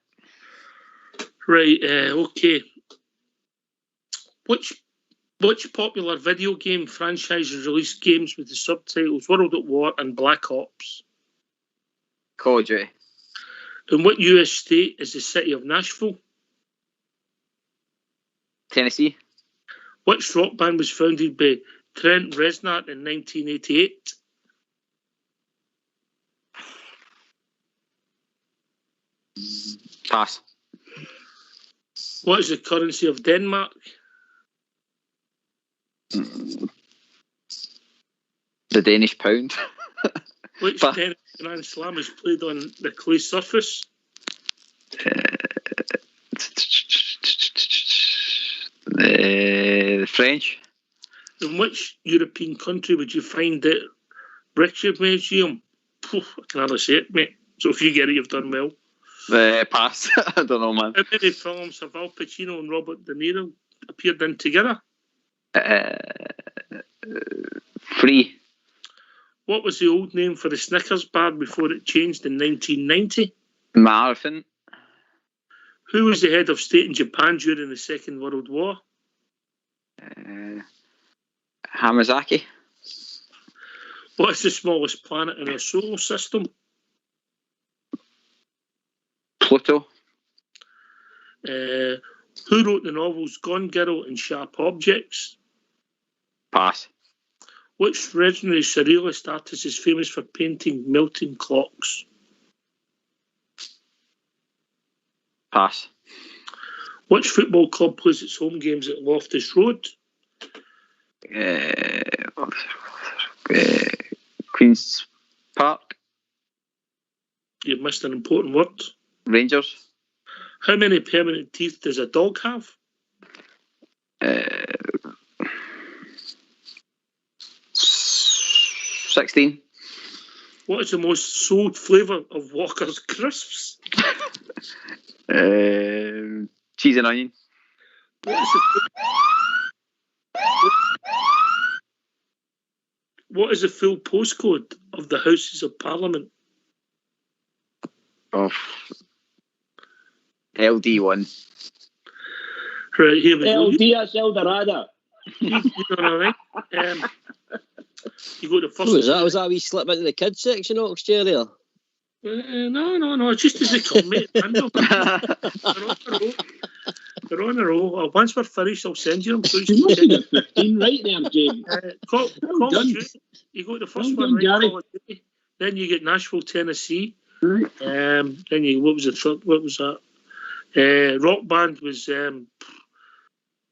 A: Right, okay. Which popular video game franchises released games with the subtitles World at War and Black Ops?
D: Call of Duty.
A: In what US state is the city of Nashville?
D: Tennessee.
A: Which rock band was founded by Trent Reznor in 1988?
D: Pass.
A: What is the currency of Denmark?
D: The Danish pound.
A: Which tennis Grand Slam is played on the clay surface?
D: The French.
A: In which European country would you find the British Museum? I can hardly say it, mate. So if you get it, you've done well.
D: Pass. I don't know, man.
A: How many films have Al Pacino and Robert De Niro appeared in together?
D: 3.
A: What was the old name for the Snickers bar before it changed in 1990?
D: Marathon.
A: Who was the head of state in Japan during the Second World War?
D: Hamazaki.
A: What is the smallest planet in our solar system?
D: Pluto.
A: Who wrote the novels Gone Girl and Sharp Objects?
D: Pass.
A: Which legendary surrealist artist is famous for painting melting clocks?
D: Pass.
A: Which football club plays its home games at Loftus Road?
D: Queen's Park.
A: You've missed an important word.
D: Rangers.
A: How many permanent teeth does a dog have?
D: 16.
A: What is the most sold flavour of Walker's crisps?
D: Cheese and onion.
A: What is the full postcode of the Houses of Parliament?
D: Of LD1.
A: Right, here we go.
C: LD, that's Eldorado.
A: You know what I mean? You go to first.
B: What was that? Was that a wee slip into the kids section, Oxchair there?
A: No. Just as they come, mate. They're on a roll. Once we're finished, I'll send you them. So
C: You must have 15 right there, James.
A: Call of
C: done.
A: Duty. You go to the first
C: Well
A: one,
C: done,
A: right?
C: Gary.
A: Call of Duty. Then you get Nashville, Tennessee.
C: Right.
A: Then you what was the third? What was that? Rock band was the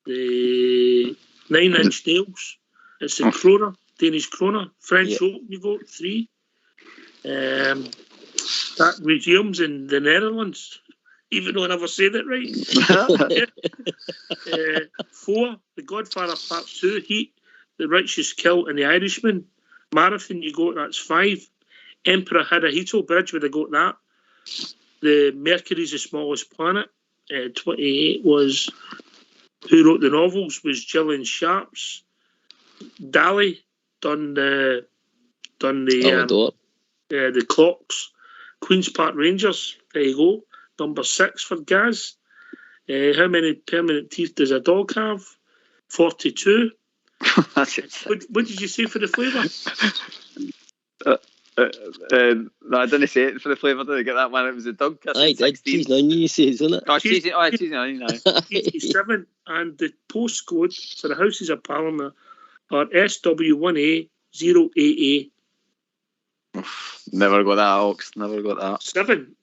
A: 9 Inch Nails. It's the Krona, Danish Krona. French Open, you go 3. That museums in the Netherlands, even though I never said it right. 4, The Godfather Part 2, Heat, The Righteous Kill, and The Irishman. Marathon, you got that's 5. Emperor Hirohito Bridge, where they got that. The Mercury's the Smallest Planet. 28 was Who Wrote the Novels was Gillian Sharps. Dali done the Clocks. Queen's Park Rangers, there you go. Number 6 for Gaz. How many permanent teeth does a dog have? 42. What did you say for the flavour?
D: No, I didn't say it for the flavour. Did I get that one? It was a dog.
B: I did. Cheese and onion, you say, isn't it?
D: Cheese and onion.
A: 87. And the postcode for the Houses of Parliament are SW1A0AA.
D: Never got that, Ox. Never got that.
A: 7.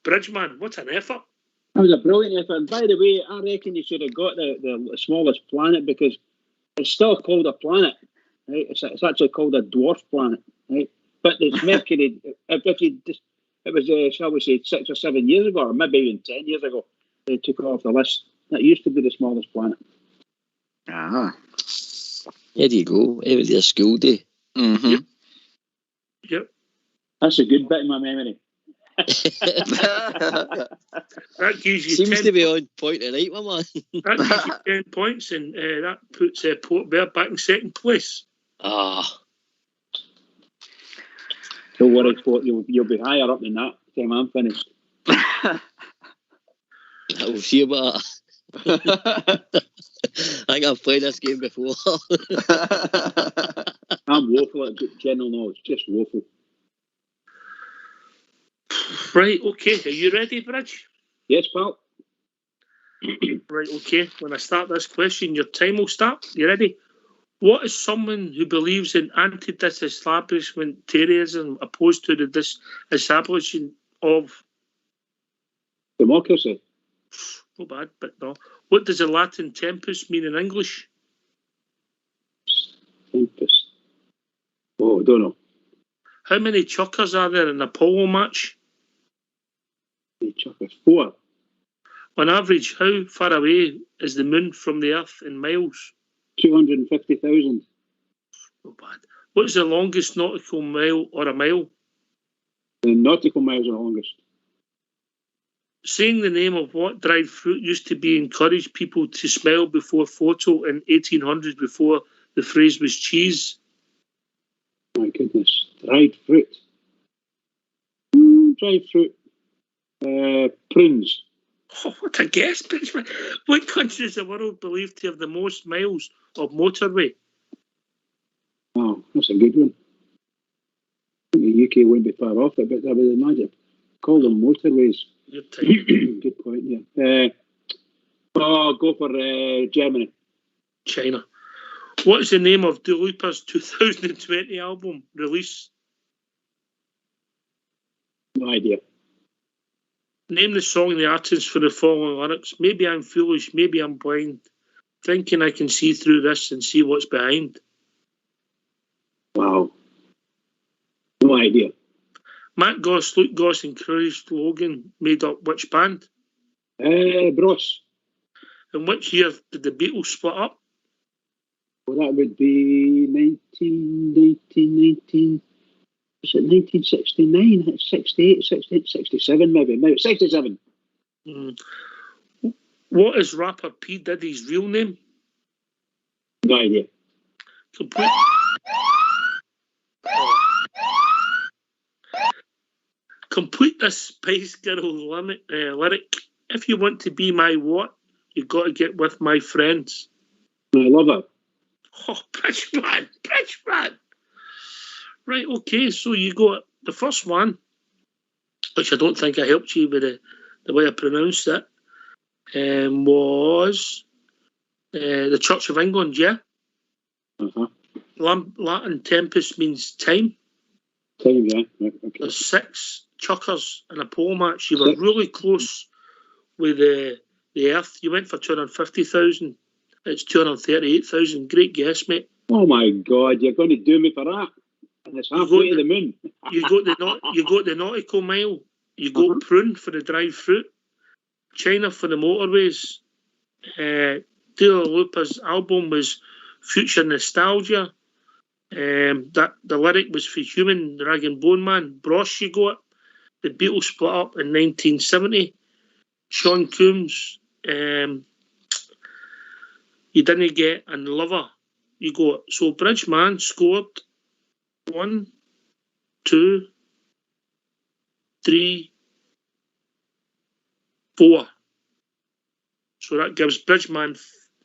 A: Bridgeman, what an effort.
C: That was a brilliant effort. And by the way, I reckon you should have got the smallest planet because it's still called a planet. Right? It's actually called a dwarf planet. Right? But it's Mercury. It was, shall we say, 6 or 7 years ago, or maybe even 10 years ago, they took it off the list. That used to be the smallest planet.
D: Ah.
B: There you go. It was their school day.
D: Mm-hmm.
A: Yep.
C: That's a good bit in my memory.
A: That gives you
B: Seems
A: 10
B: to be on point tonight, my man.
A: That gives you 10 points, and that puts Port Bear back in second place.
C: Don't worry, Port, you'll be higher up than that time I'm finished.
B: We'll see about that. I think I've played this game before.
C: I'm woeful at general knowledge, just woeful.
A: Right, okay. Are you ready, Bridge?
C: Yes, pal.
A: Right, okay. When I start this question, your time will start. You ready? What is someone who believes in anti-disestablishmentarianism opposed to the disestablishment of?
C: Democracy.
A: Not bad, but no. What does the Latin tempus mean in English?
C: Tempest. Oh, I don't know.
A: How many chukkers are there in a polo match?
C: Chuckers. 4.
A: On average, how far away is the moon from the Earth in miles?
C: 250,000.
A: Not bad. What is the longest nautical mile or a mile?
C: The nautical miles are the longest.
A: Saying the name of what dried fruit used to be encouraged people to smell before photo in 1800s before the phrase was cheese?
C: My goodness. Dried fruit. Dried fruit. Prunes.
A: Oh, what a guess, Benjamin. What country is the world believed to have the most miles of motorway?
C: Oh, that's a good one. I think the UK wouldn't be far off it, but I would imagine. Call them motorways.
A: Your time.
C: Good point, yeah. Go for Germany.
A: China. What is the name of Dua Lipa's 2020 album release?
C: No idea.
A: Name the song and the artist for the following lyrics. Maybe I'm foolish, maybe I'm blind. Thinking I can see through this and see what's behind.
C: Wow. No idea.
A: Matt Goss, Luke Goss and Chris Logan made up which band?
C: Bros.
A: In which year did the Beatles split up?
C: Well, that would be 1919. Was it 1969? 68, 68, 67 maybe. Maybe 67.
A: What is rapper P. Diddy's real name?
C: No idea.
A: Complete this Spice Girls lyric. If you want to be my what, you got to get with my friends.
C: I love her.
A: Oh, Bridgman. Right, okay, so you got the first one, which I don't think I helped you with the way I pronounced it, was the Church of England, yeah?
C: Uh-huh.
A: Latin tempest means time.
C: Time, yeah. Okay.
A: There's 6 chuckers in a pole match. You were
C: 6.
A: really close with the Earth. You went for 250,000. It's 238,000. Great guess, mate.
C: Oh my God, you're going to do me for that? And it's halfway to the moon.
A: You got the nautical mile. You got prune for the dried fruit. China for the motorways. Dua Lipa's album was Future Nostalgia. That the lyric was for Human Rag and Bone Man. Brosh, you got. The Beatles split up in 1970. Sean Combs, you didn't get, and Lover, you got. So Bridgman scored 1, 2, 3, 4. So that gives Bridgman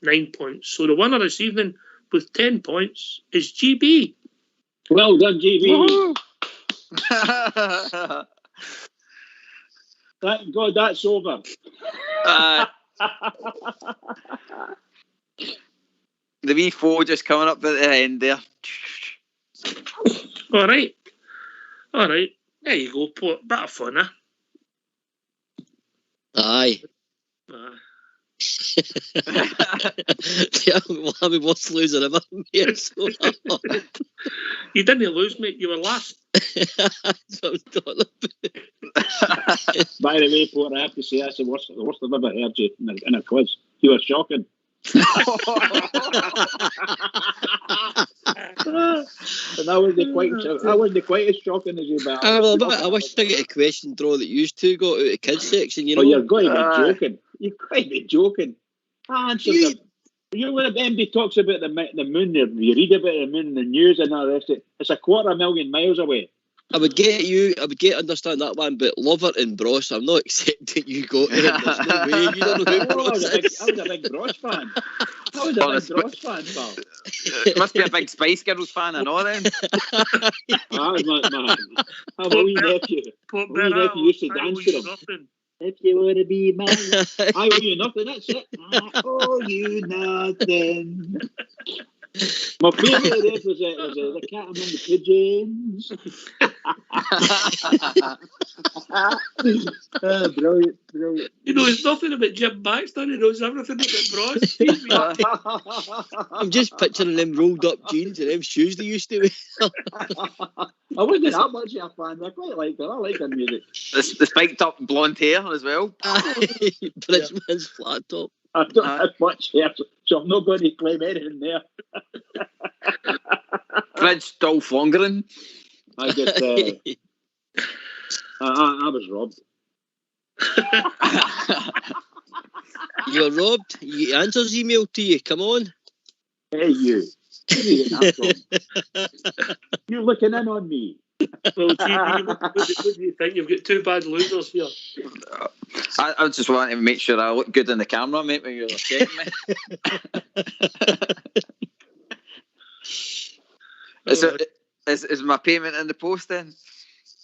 A: 9 points. So the winner this evening with 10 points is GB.
C: Well done, GB. Thank God that's over.
D: The wee foe just coming up at the end there.
A: All right. There you go. Bit of fun, eh?
B: Aye. Yeah, well, I'm the worst loser ever. So.
A: You didn't lose, mate. You were last.
B: That's what I was talking about.
C: By the way, Port, I have to say that's the worst I've ever heard you in a quiz. You were shocking. And I wasn't quite as shocking as you, but
B: I wish I get a question draw that you two got out of kids section. You know,
C: you're going to be joking. You're going to be joking. You know when MD talks about the moon, you read about the moon in the news and all the rest of it. It's 250,000 miles away.
B: I would get to understand that one, but Lover and Brosh, I'm not accepting you got it. There's no way. You don't know who Brosh is.
C: I was a big Brosh fan. Pal.
D: Must be a big Spice Girls fan and all then.
C: I'm a wee nephew. Wee nephew used to dance to them. If you want to be mine, I owe you nothing, that's it. I owe you nothing. My favourite riff was the cat among the pigeons. Brilliant.
A: He knows nothing about Jim Baxter. He knows everything about Brosh.
B: I'm just picturing them rolled up jeans and them shoes they used to wear.
C: I wasn't that much of a fan. I quite liked her. I like her music.
D: The spiked up blonde hair as well.
B: Bridgman's flat top.
C: I don't have much hair, so I'm not going to claim anything there.
D: Bridge Dolph Lundgren.
C: I just, I was robbed.
B: You're robbed? You answers emailed to you, come on.
C: Hey, you. Where are you getting that from? You're looking in on me.
A: Well, GB, what do you think? You've got 2 bad losers here.
D: I just want to make sure I look good in the camera, mate, when you're checking me. Is my payment in the post then?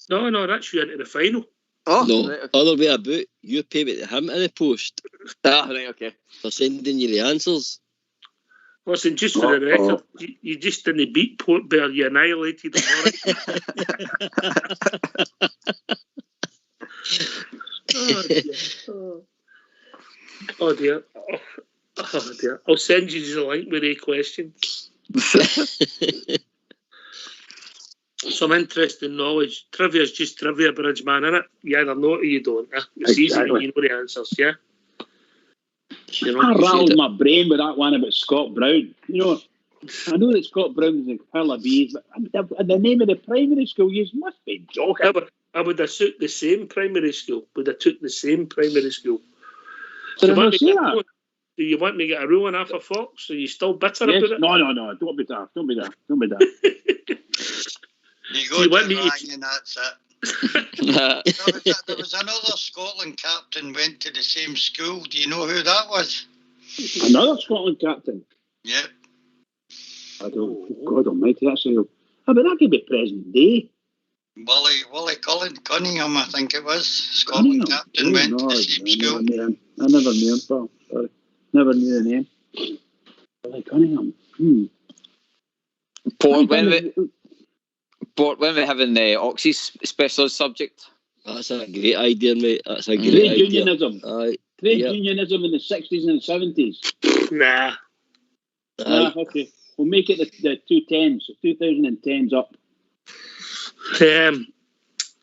A: No, that's you into the final.
D: Oh,
B: no,
D: right, okay.
B: Other way about, your payment to him in the post.
D: Ah, right, okay.
B: For sending you the answers.
A: Listen, just for the record, you just didn't beat Port Bear, you annihilated them. Oh dear. I'll send you the link with the questions. Some interesting knowledge. Trivia is just trivia, Bridgman, innit? You either know it or you don't. It's easy when you know the answers, yeah?
C: You know, I rattled my brain with that one about Scott Brown. You know, I know that Scott Brown is a pile of bees, but the name of the primary school, you must be joking.
A: I would have took the same primary school.
C: Did I
A: say
C: that?
A: Do you want me to get a ruling off of Fox? Are you still bitter about it?
C: No. Don't be daft.
E: You go to Ryan, that's it. There was another Scotland captain went to the same school. Do you know who that was?
C: Another Scotland captain?
E: Yep.
C: I don't. God Almighty, that's a. But that could be present day.
E: Willie Cunningham, I think it was. Scotland captain, went to the same school.
C: I never knew him, pal. Sorry. Never knew the name. Willie Cunningham.
D: Port, when we're having the Oxy's specialist subject.
B: That's a great idea, mate. That's a great idea.
C: Unionism. Trade unionism in the 60s and 70s.
A: Nah.
C: Okay. We'll make it the 2010s up.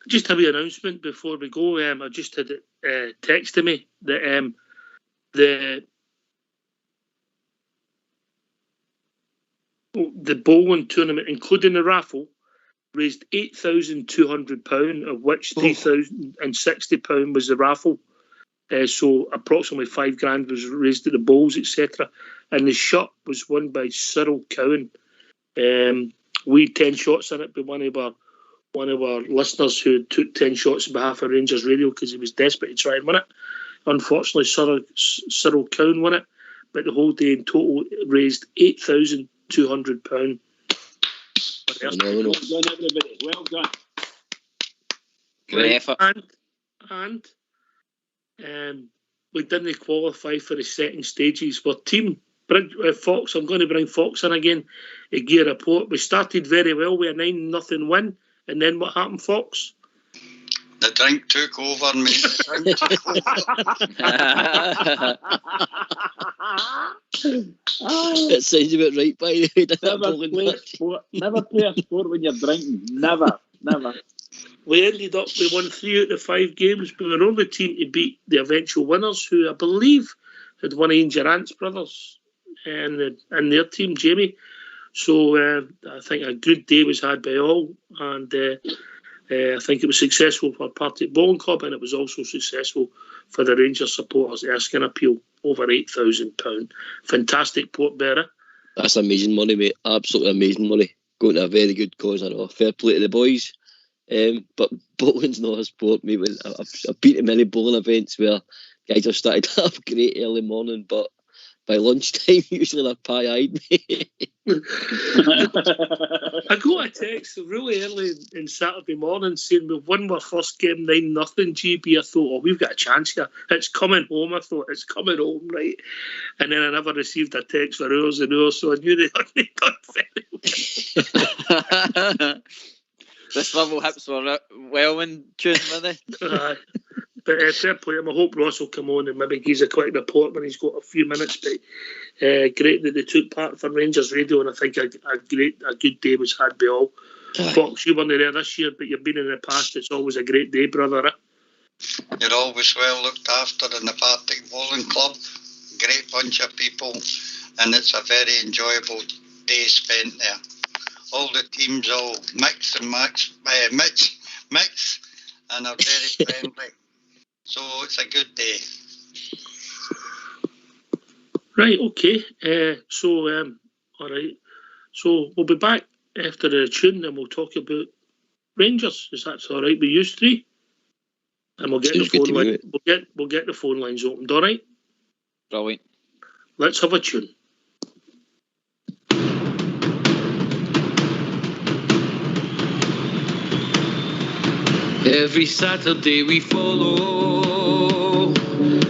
A: Just have an announcement before we go. I just had it text to me that the bowling tournament, including the raffle, raised £8,200, of which £3,060 was the raffle. So approximately £5,000 was raised at the bowls, etc. And the shot was won by Cyril Cowan. We 10 shots in it by one of our listeners who took 10 shots on behalf of Rangers Radio because he was desperate to try and win it. Unfortunately, Cyril Cowan won it, but the whole day in total raised £8,200.
C: Well done, everybody. Well done.
D: Great effort.
A: And we didn't qualify for the second stages. We're team Fox. I'm going to bring Fox in again to give a report. We started very well with a 9-0 win, and then what happened, Fox?
E: The drink took over, mate.
B: It sounds about right, by the way.
C: Never play a sport when you're drinking. Never.
A: We ended up, we won 3 out of 5 games. We were the only team to beat the eventual winners, who I believe had one of Ian Durrant's brothers and their team, Jamie. So I think a good day was had by all, and I think it was successful for Partick Bowling Club, and it was also successful for the Rangers supporters. The Erskine appeal, over £8,000. Fantastic Portbearer.
B: That's amazing money, mate. Absolutely amazing money. Going to a very good cause. I know. Fair play to the boys. But bowling's not a sport, mate. I've been to many bowling events where guys have started to have great early morning, but by lunchtime, usually they're pie-eyed.
A: I got a text really early in Saturday morning saying we've won our first game 9-0, GB. I thought, oh, we've got a chance here. It's coming home. I thought, it's coming home, right? And then I never received a text for hours and hours, so I knew they hadn't done very well.
D: The swivel hips were well in tune, were they?
A: But fair play to him. I hope Ross will come on and maybe gives a quick report when he's got a few minutes. But great that they took part for Rangers Radio, and I think a good day was had by all. Fox, you weren't there this year, but you've been in the past. It's always a great day, brother.
E: You're always well looked after in the Partick Bowling Club. Great bunch of people, and it's a very enjoyable day spent there. All the teams all mix, and are very friendly. So it's a good day.
A: Right, okay. All right. So we'll be back after the tune, and we'll talk about Rangers. Is that all right with you three? And we'll get the phone line. We'll get the phone lines opened. All right.
D: Brilliant.
A: Let's have a tune.
F: Every Saturday we follow,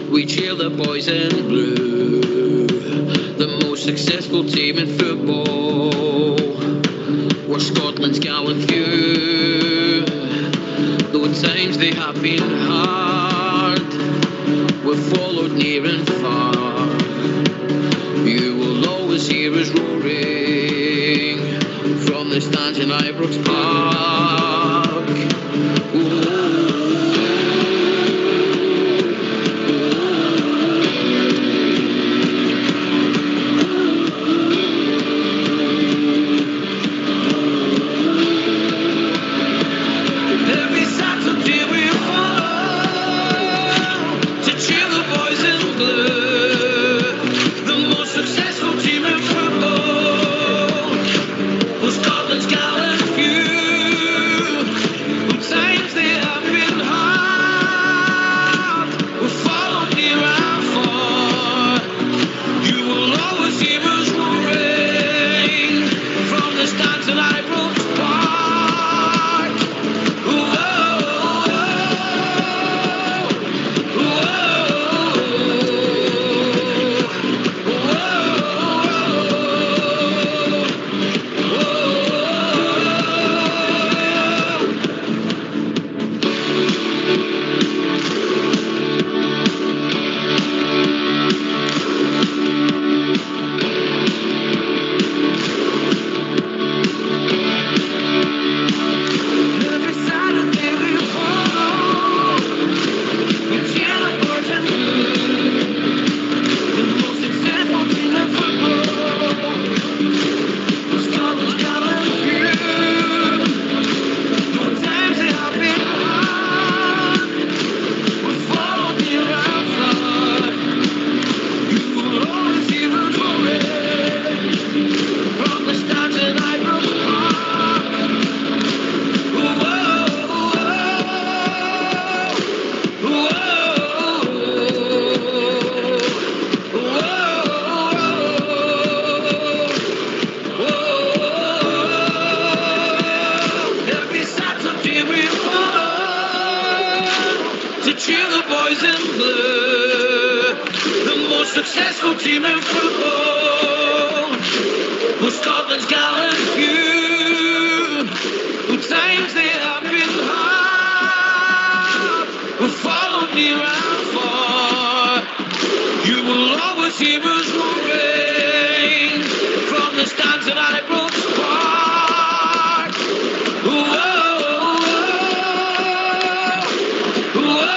F: we cheer the boys in blue, the most successful team in football. We're Scotland's gallant few, though at times they have been hard, we've followed near and far. You will always hear us roaring from the stands in Ibrox Park. Scotland's gallant few, who times they have been successful team in football. Well, Scotland's gallant few, who times they have been hard, will follow near and far. You will always hear us roaring from the stands at Ibrox Park. Whoa, whoa, whoa.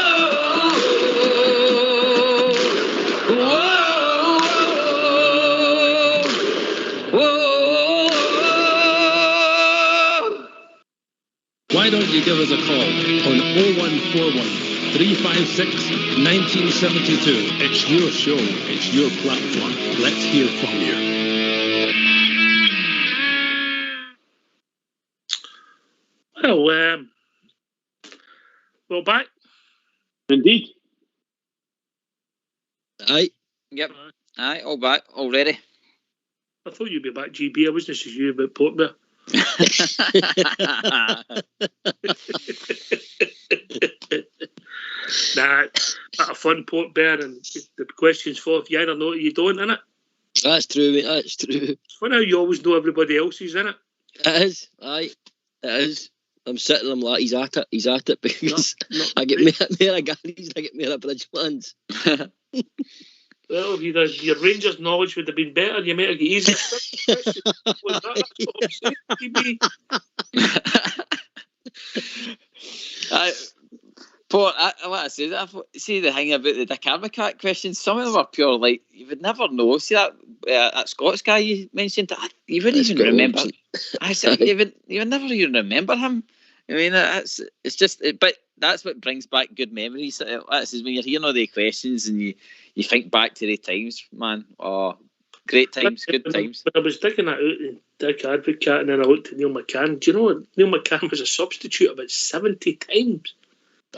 G: Why don't you give us a call on 0141 356 1972? It's your show, it's your platform. Let's hear from you.
A: Well, we're back.
C: Indeed.
B: Aye.
D: Yep. Aye, all back already.
A: I thought you'd be back, GB. I wasn't so sure about Portbear. Nah, not a fun Portbear, and the questions fall if you either know it or you don't, innit?
B: That's true, mate. That's true.
A: It's fun how you always know everybody else's, innit?
B: It is. Aye. It is. I'm sitting, I'm like, he's at it, because
A: No,
B: I get more of Garys, I get more of Bridgelands.
A: Well, if your Rangers knowledge would have been better, you might have got easier questions. Was that what I'm saying, GB?
D: What I say, see the thing about the Dick Advocat questions, some of them are pure, like, you would never know. See that Scots guy you mentioned, you wouldn't even remember. I said, you would never even remember him. I mean, but that's what brings back good memories. That's when you're hearing all the questions and you think back to the times, man. Oh, great times, good times.
A: When I was digging that out in Dick Advocat, and then I looked at Neil McCann. Do you know what? Neil McCann was a substitute about 70 times.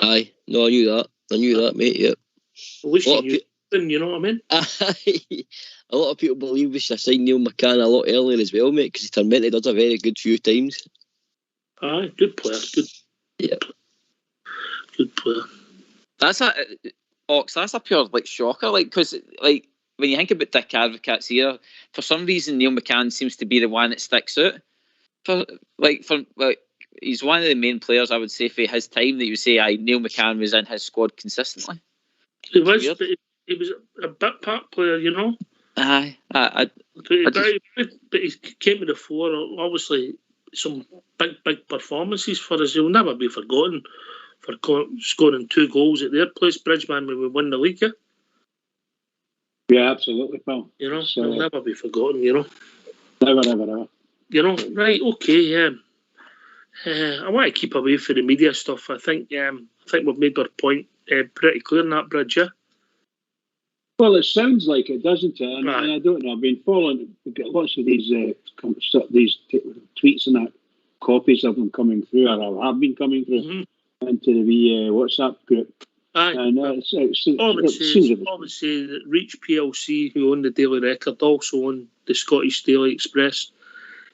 B: Aye, no, I knew that, mate, yeah.
A: At least you knew something, you know what I mean?
B: Aye. A lot of people believe we should have signed Neil McCann a lot earlier as well, mate, because he tormented us a very good few times.
A: Aye, good player, good player.
D: That's a pure, like, shocker, like, because, like, when you think about Dick Advocat's era, for some reason Neil McCann seems to be the one that sticks out. He's one of the main players, I would say, for his time that you say, Neil McCann was in his squad consistently.
A: He was, but he was a bit part player, you know.
D: Aye,
A: But he came to the fore. Obviously, some big performances for us. He'll never be forgotten for scoring 2 goals at their place, Bridgeman, when we won the league.
C: Yeah, absolutely, pal.
A: You know,
C: So,
A: he'll never be forgotten. You know.
C: Never.
A: You know, right? Okay, yeah. I want to keep away from the media stuff. I think we've made our point pretty clear in that, Bridge. Yeah?
C: Well, it sounds like it, doesn't it? And I don't know. I've been following. We've got lots of these tweets and that, copies of them coming through, or have been coming through into the wee WhatsApp group.
A: Aye.
C: And
A: I would say that Reach PLC, who own the Daily Record, also own the Scottish Daily Express,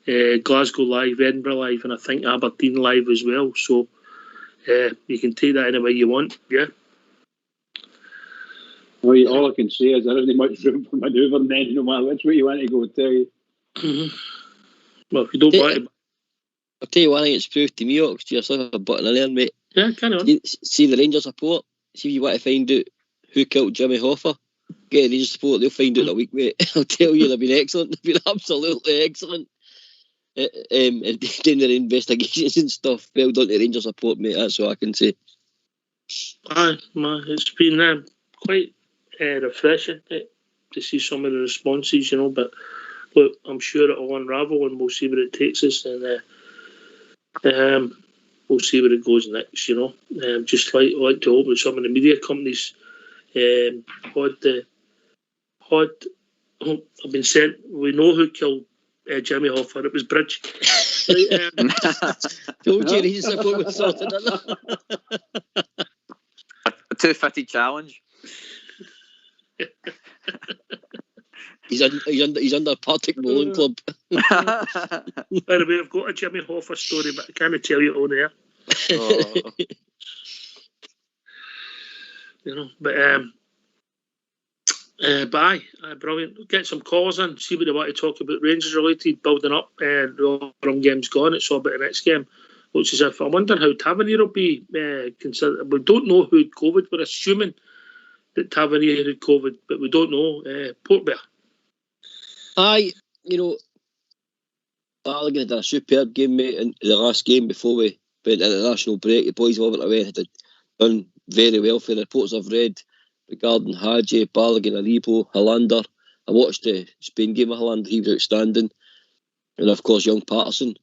A: Glasgow Live, Edinburgh Live, and I think Aberdeen Live as well. So you can take that any way you want. Yeah.
C: Well, all I can say is there isn't much room for manoeuvre then, no matter which way you want to go, tell you.
A: Well, if you don't want to...
B: I'll tell you one thing, it's proved to me, Ox, you're sort of a button in there, mate.
A: Yeah, carry on.
B: See the Rangers support. See if you want to find out who killed Jimmy Hoffa. Get the Rangers support, they'll find out in a week, mate. I'll tell you, they've been excellent. They've been absolutely excellent. And doing their investigations and stuff. Well done to Rangers support, mate. That's all I can say.
A: Aye, man, it's been quite refreshing to see some of the responses, you know. But look, I'm sure it'll unravel, and we'll see where it takes us, and we'll see where it goes next, you know. Just like to hope that some of the media companies I've been sent. We know who killed Jimmy Hoffa. It was Bridge.
B: Told you he's support was sorted.
D: A 250 challenge.
B: He's under Partick Bowling Club.
A: By the way, I've got a Jimmy Hoffa story, but I can't tell you it on air.
D: Oh.
A: You know, but But aye, brilliant. Get some calls in, see what they want to talk about. Rangers related, building up. The wrong game's gone. It's all about the next game. Looks as if I wonder how Tavernier will be considered. We don't know who had COVID. We're assuming that Tavernier had COVID, but we don't know. Portbear.
B: Aye, Balogun had a superb game, mate, in the last game before we went into the national break. The boys all went away had done very well for the reports I've read regarding Hagi, Balogun, Aribo, Hollander. I watched the Spain game of Hollander, he was outstanding. And of course, young Patterson.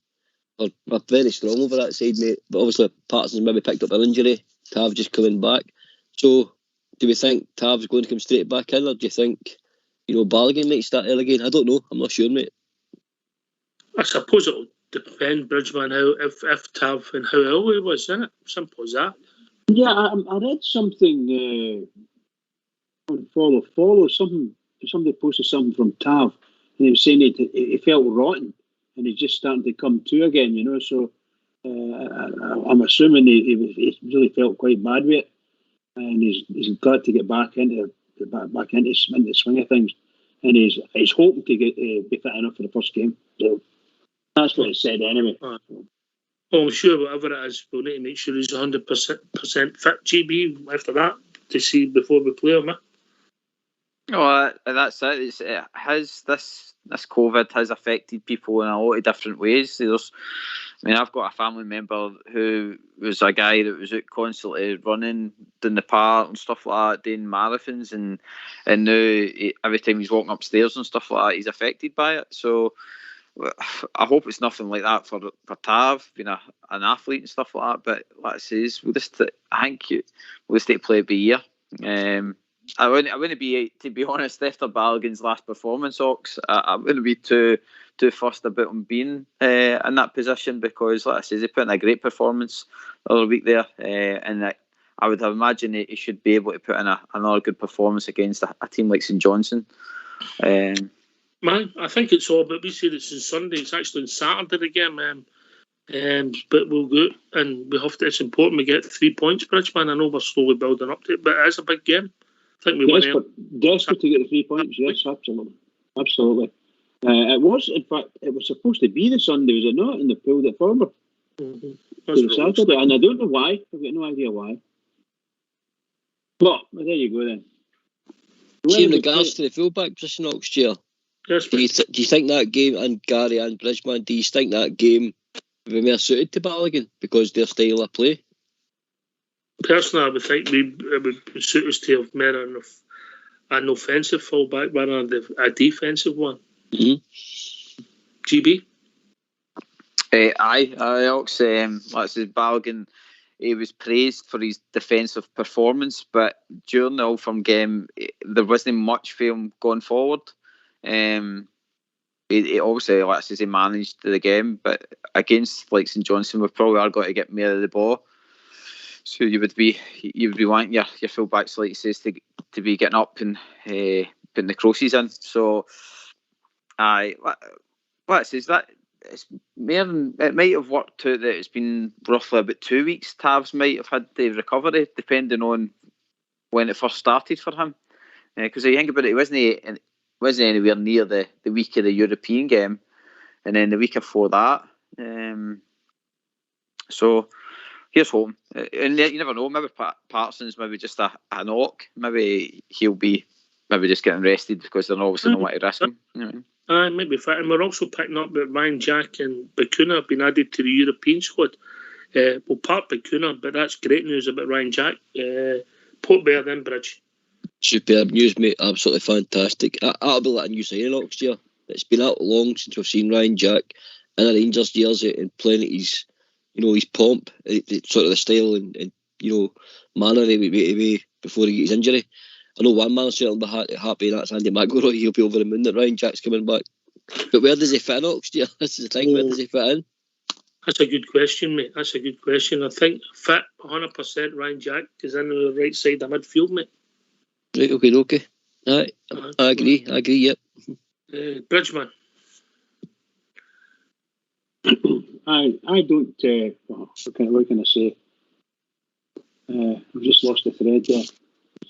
B: We're very strong over that side, mate. But obviously, Patterson's maybe picked up an injury. Tav just coming back. So, do we think Tav's going to come straight back in, or do you think, Balogun might start early again? I don't know. I'm not sure, mate.
A: I suppose it'll depend, Bridgman, if Tav and how ill he was, isn't it? Simple as that.
C: Yeah, I read something on Follow. Somebody posted something from Tav, and he was saying he felt rotten, and he's just starting to come to again, So I'm assuming he really felt quite bad with it, and he's glad to get back into the swing of things, and he's hoping to be fit enough for the first game. So that's what he said anyway.
A: Well, I'm sure whatever it is, we'll need to make sure he's 100% fit. GB after that to see before we play him.
D: Oh, that's it. This COVID has affected people in a lot of different ways. I've got a family member who was a guy that was out constantly running down the park and stuff like that, doing marathons, and now every time he's walking upstairs and stuff like that, he's affected by it. So I hope it's nothing like that for Tav, being an athlete and stuff like that. But like I says, we'll just take play by ear. I wouldn't be, to be honest, after Balogun's last performance, Ox, I wouldn't be too fussed about him being in that position, because, like I says, he put in a great performance the other week there, and I would have imagined he should be able to put in another good performance against a team like St Johnstone.
A: Man, I think it's all, but we said it's on Sunday. It's actually on Saturday the game. But we'll go, and we have to. It's important we get 3 points, Bridgman. I know we're slowly building up to it, but it is a big game. I think we won.
C: Desperate to get the 3 points. Yes, absolutely. It was supposed to be the Sunday, was it not? And they pulled it forward to the Saturday, and I don't know why. I've got no idea why. But there you go then.
B: See, in regards to the fullback position, Oxchair, do you think that game, and Gary and Bridgman, do you think that game would be more suited to Balogun because their style of play?
A: Personally, I would think it would suit us to have more an offensive fullback rather than a defensive one.
B: Mm-hmm.
A: GB?
D: Aye, Ox. Like I said, Balogun, he was praised for his defensive performance, but during the Old Firm game, there wasn't much for him going forward. He obviously, like I said, he managed the game, but against like St Johnstone, we probably are going to get more of the ball. So you would be wanting your fullbacks, like he says, to be getting up and putting the crosses in. So, like I says, that it's more than, it might have worked out that it's been roughly about 2 weeks. Tavs might have had the recovery, depending on when it first started for him. Because if you think about it, he wasn't anywhere near the week of the European game, and then the week before that. So here's home, and you never know. Maybe Patterson's maybe just a knock. Maybe he'll be just getting rested because they're obviously not want to risk him. You know what I mean?
A: Maybe fit. And we're also picking up that Ryan Jack and Bacuna have been added to the European squad. We'll part Bacuna, but that's great news about Ryan Jack. Portbear then Bridge.
B: Superb news, mate. Absolutely fantastic. That'll be like a new signing next year. It's been out long since we've seen Ryan Jack in a Rangers jersey and playing at his pomp, sort of the style and manner he would be before he gets injury. I know one man certainly be happy, and that's Andy McElroy. He'll be over the moon that Ryan Jack's coming back. But where does he fit in next year? This is the thing. Where does he fit in?
A: That's a good question, mate. That's a good question. I think fit 100% Ryan Jack is in the right side of midfield, mate.
B: Right, okay. Aye, I agree, yep.
A: Bridgman.
C: I don't. What can I say? I've just lost the thread there.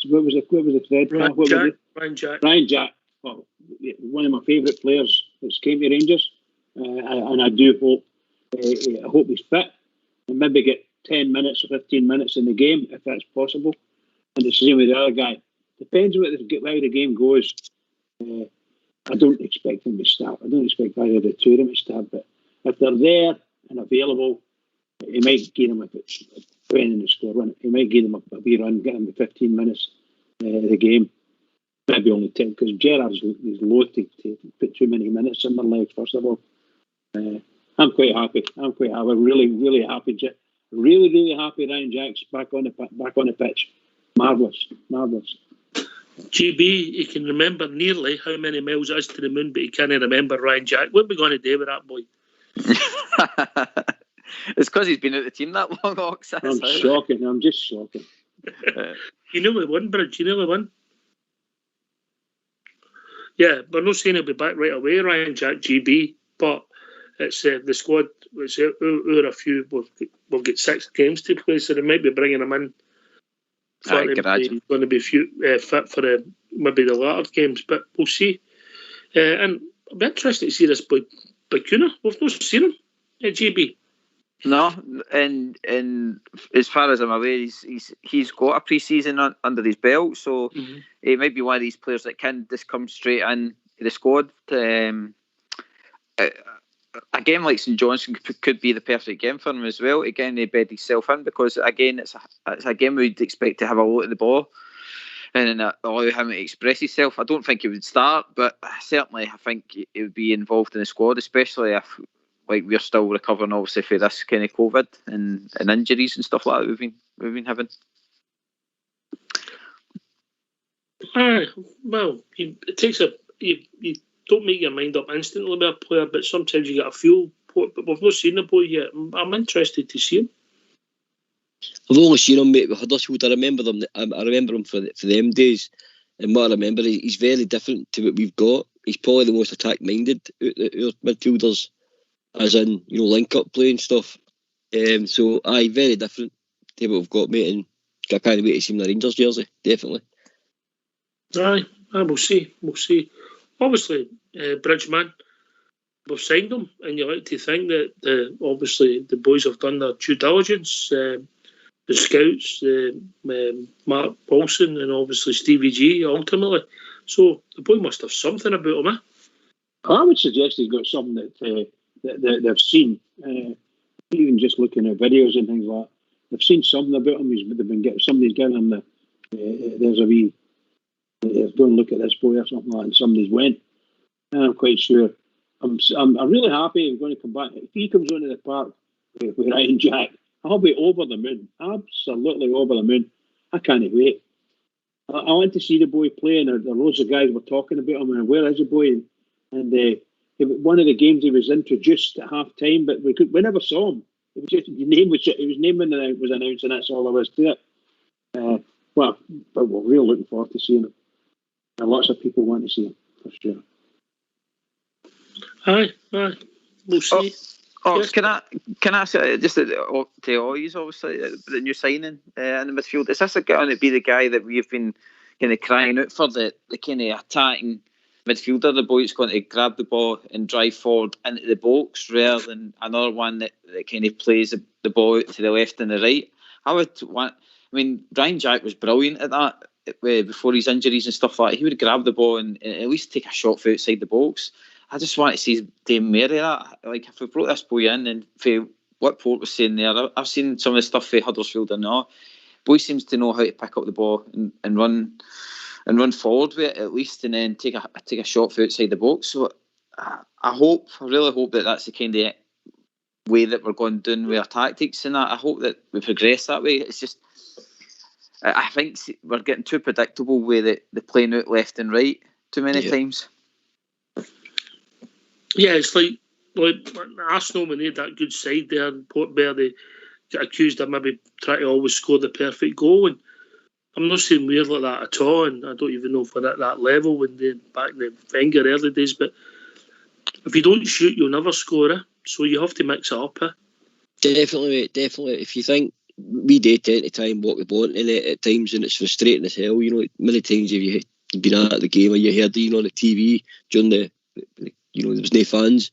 C: What was the thread?
A: Ryan Jack.
C: Ryan Jack, one of my favourite players that's came to Rangers, and I do hope I hope he's fit and maybe get 10 minutes or 15 minutes in the game if that's possible. And it's the same with the other guy. Depends on how the game goes. I don't expect them to start. I don't expect either of the two of them to start. But if they're there and available, he might give them depending on the score. He might give them a wee run, get them 15 minutes of the game. Maybe only 10, because Gerrard's is loath to put too many minutes in their legs, first of all. I'm quite happy. I'm really, really happy. Really, really happy Ryan Jack's back on the pitch. Marvellous.
A: GB, he can remember nearly how many miles it is to the moon, but he can't remember Ryan Jack. What are we going to do with that boy?
D: It's because he's been at the team that long, Ox.
C: I'm shocking. I'm just shocking.
A: You nearly won, Bridge. You nearly won. Yeah, we're not saying he'll be back right away, Ryan Jack, GB, but it's the squad. It's a few. We'll get 6 games to play, so they might be bringing him in. He's going to be fit for maybe the latter games, but we'll see. And I'll be interested to see this boy Bacuna. We've not seen him at GB.
D: No, and as far as I'm aware, he's got a pre-season under his belt, so he might be one of these players that can just come straight in the squad. A game like St Johnstone could be the perfect game for him as well. Again, he bed himself in, because again, it's a game we'd expect to have a lot of the ball and allow him to express himself. I don't think he would start, but certainly I think he would be involved in the squad, especially if we're still recovering obviously for this kind of COVID and injuries and stuff like that we've been having.
A: Well, it takes you don't make your mind up instantly with a player, but sometimes you get a feel. But we've not seen the boy yet. I'm interested to see him.
B: I've only seen him, mate, with Huddersfield. I remember him for them days, and what I remember, he's very different to what we've got. He's probably the most attack-minded out our midfielders, as in, link up play and stuff. So very different to what we've got, mate, and I can't wait to see him in the Rangers jersey, definitely.
A: Aye, we'll see. Obviously, Bridgeman, we've signed him, and you like to think that obviously the boys have done their due diligence. The scouts, Mark Paulson, and obviously Stevie G ultimately. So the boy must have something about him, eh?
C: I would suggest he's got something that they've seen. Even just looking at videos and things like that, they've seen something about him. Somebody's given him there's a wee. Go and look at this boy or something like that, and somebody's went. And I'm quite sure. I'm really happy he's going to come back. If he comes onto the park with Ryan Jack, I'll be over the moon. Absolutely over the moon. I can't wait. I want to see the boy play, and there loads of guys were talking about him, and where is the boy? And one of the games he was introduced at half time, but we never saw him. It was just he was named when it was announced, and that's all there was to it. But we're really looking forward to seeing him. And lots of people want to see him, for sure.
A: Aye. We'll see.
D: Yes. Can I say just to Oys, obviously, the new signing in the midfield? Is this going to be the guy that we've been kind of crying out for, the kind of attacking midfielder, the boy that's going to grab the ball and drive forward into the box, rather than another one that kind of plays the ball out to the left and the right? Ryan Jack was brilliant at that before his injuries and stuff like that. He would grab the ball and at least take a shot from outside the box. I just want to see Dame Mary that. Like, if we brought this boy in, and for what Port was saying there, I've seen some of the stuff for Huddersfield and all. Boy seems to know how to pick up the ball and run forward with it at least, and then take a shot from outside the box. So I really hope that that's the kind of way that we're going down with our tactics, and I hope that we progress that way. It's just, I think we're getting too predictable with the playing out left and right too many times.
A: Yeah, it's like Arsenal, when they had that good side there in Port Vale, they get accused of maybe trying to always score the perfect goal, and I'm not saying we're like that at all, and I don't even know if we're at that level back in the Wenger early days, but if you don't shoot, you'll never score, so you have to mix it up.
B: Definitely, mate, definitely. If you think, we do tend to try and walk the ball in it at times, and it's frustrating as hell. Many times if you been at the game, or you heard on the TV during the there was no fans.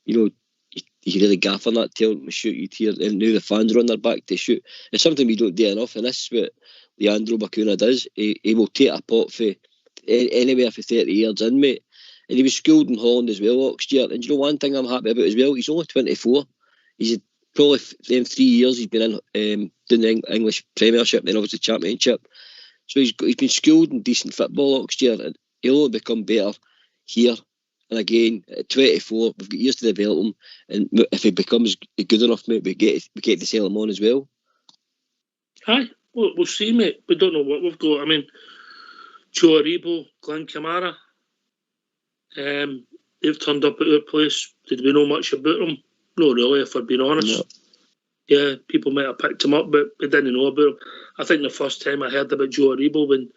B: You could really gaff on that tail and shoot you here, and now the fans are on their back to shoot. It's something we don't do enough, and this is what Leandro Bacuna does. He will take a pot for anywhere for 30 yards in, mate. And he was schooled in Holland as well last year. And one thing I'm happy about as well, he's only 24. He's probably in 3 years he's been in doing the English Premiership and then obviously Championship. So he's been schooled in decent football last year, and he'll only become better here. And again, at 24, we've got years to develop him. And if he becomes good enough, mate, we get to sell him on as well.
A: Aye, we'll see, mate. We don't know what we've got. I mean, Joe Aribo, Glenn Kamara, they've turned up at our place. Did we know much about them? No, really, if we're being honest. No. Yeah, people might have picked him up, but we didn't know about him. I think the first time I heard about Joe Aribo when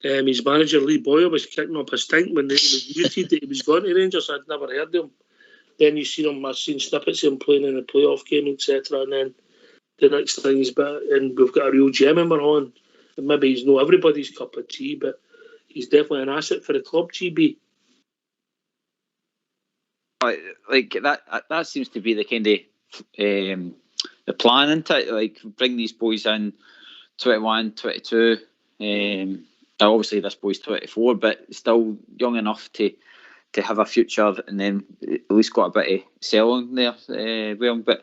A: his manager Lee Boyer was kicking up a stink when it was muted that he was going to Rangers. I'd never heard of him. Then I've seen snippets of him playing in a playoff game, etc. And then the next thing is, and we've got a real gem in our hand. And maybe he's not everybody's cup of tea, but he's definitely an asset for the club, GB.
D: Like that seems to be the kind of the plan, isn't it? Like, bring these boys in, 21, 22. Obviously this boy's 24, but still young enough to have a future, and then at least got a bit of selling there. But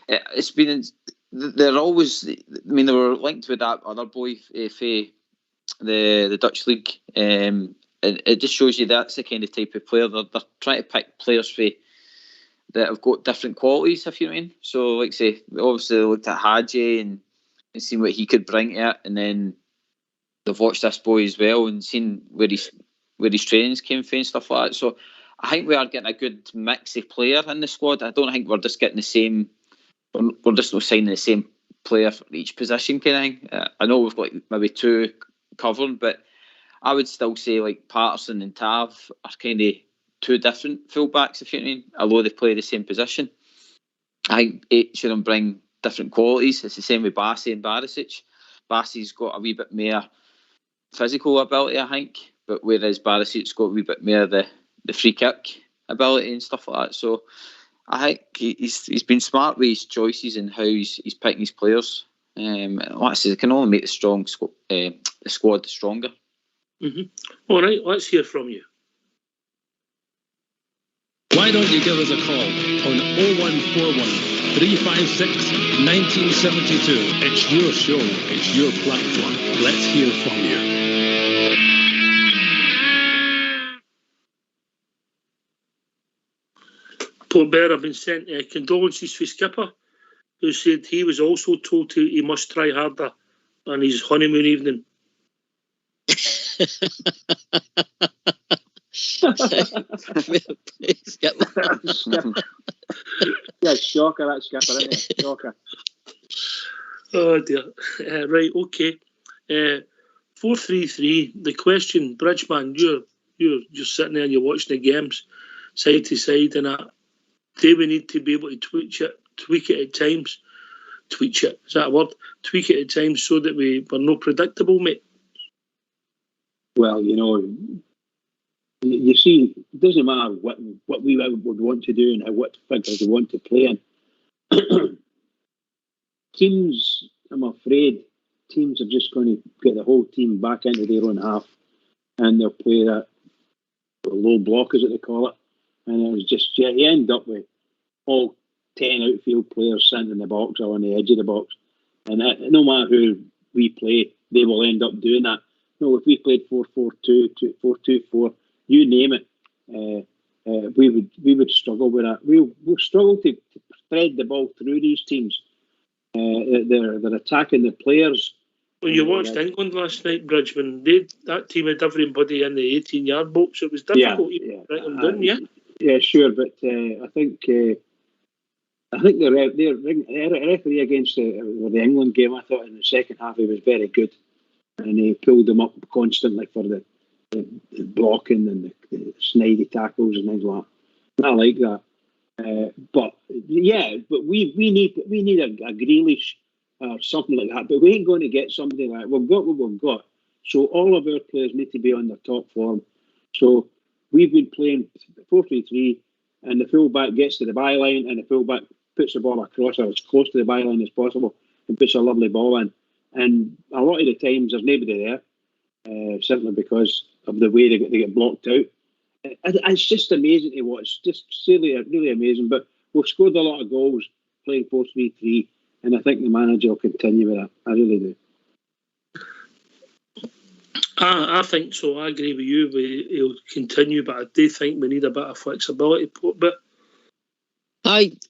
D: it's been, they're always, I mean, they were linked with that other boy for the Dutch league. It just shows you that's the kind of type of player. They're trying to pick players that have got different qualities, if you know what I mean. So, like say, obviously they looked at Hadji and seen what he could bring to it, and then they've watched this boy as well and seen where his trainings came from and stuff like that. So I think we are getting a good mix of player in the squad. I don't think we're just getting the same. We're just not signing the same player for each position kind of thing. I know we've got maybe two covering, but I would still say like Patterson and Tav are kind of two different fullbacks, if you know what I mean, although they play the same position. I think each of them bring different qualities. It's the same with Bassey and Barisic. Bassey's got a wee bit more physical ability, I think, but whereas Barisic's got a wee bit more the free kick ability and stuff like that. So I think he's been smart with his choices and how he's picking his players. Like I said, it can only make the squad stronger.
A: Mm-hmm. All right, let's hear from you.
G: Why don't you give us a call on 0141 356 1972? It's your show, it's your platform. Let's hear from you.
A: Paul Bear have been sent condolences for Skipper, who said he was also told he must try harder on his honeymoon evening.
C: Yeah, shocker, that Skipper, isn't it? Shocker.
A: Oh dear. Right, okay. 433. The question, Bridgeman, you're just sitting there and you're watching the games side to side, and do we need to be able to tweak it at times? Tweak it, is that a word? Tweak it at times so that we're not predictable, mate.
C: Well, you see, it doesn't matter what we would want to do and what figures we want to play in. Teams, I'm afraid, teams are just going to get the whole team back into their own half, and they'll play that low block, as they call it, and it was just you end up with all 10 outfield players sitting in the box or on the edge of the box, and no matter who we play, they will end up doing that. No, if we played 4-4-2, 4-2-4, you name it, we would struggle with that. We'll struggle to thread the ball through these teams. They're attacking the players.
A: Well, you watched England last night, Bridgman. That team had everybody in the 18-yard box. It was difficult to write them down,
C: Yeah, sure, but I think the referee against the England game, I thought in the second half he was very good, and he pulled them up constantly for the blocking and the snidey tackles and things like that. I like that. But we need a Grealish or something like that. But we ain't going to get somebody like we've got what we've got. So all of our players need to be on their top form. So we've been playing 4-3-3, and the fullback gets to the byline, and the fullback puts the ball across or as close to the byline as possible and puts a lovely ball in. And a lot of the times there's nobody there, simply because of the way they get blocked out. It's just amazing to watch. Just really amazing. But we've scored a lot of goals playing 4-3-3, and I think the manager will continue with that. I really do.
A: I think so. I agree with you. He'll continue, but I do think we need a bit of flexibility. But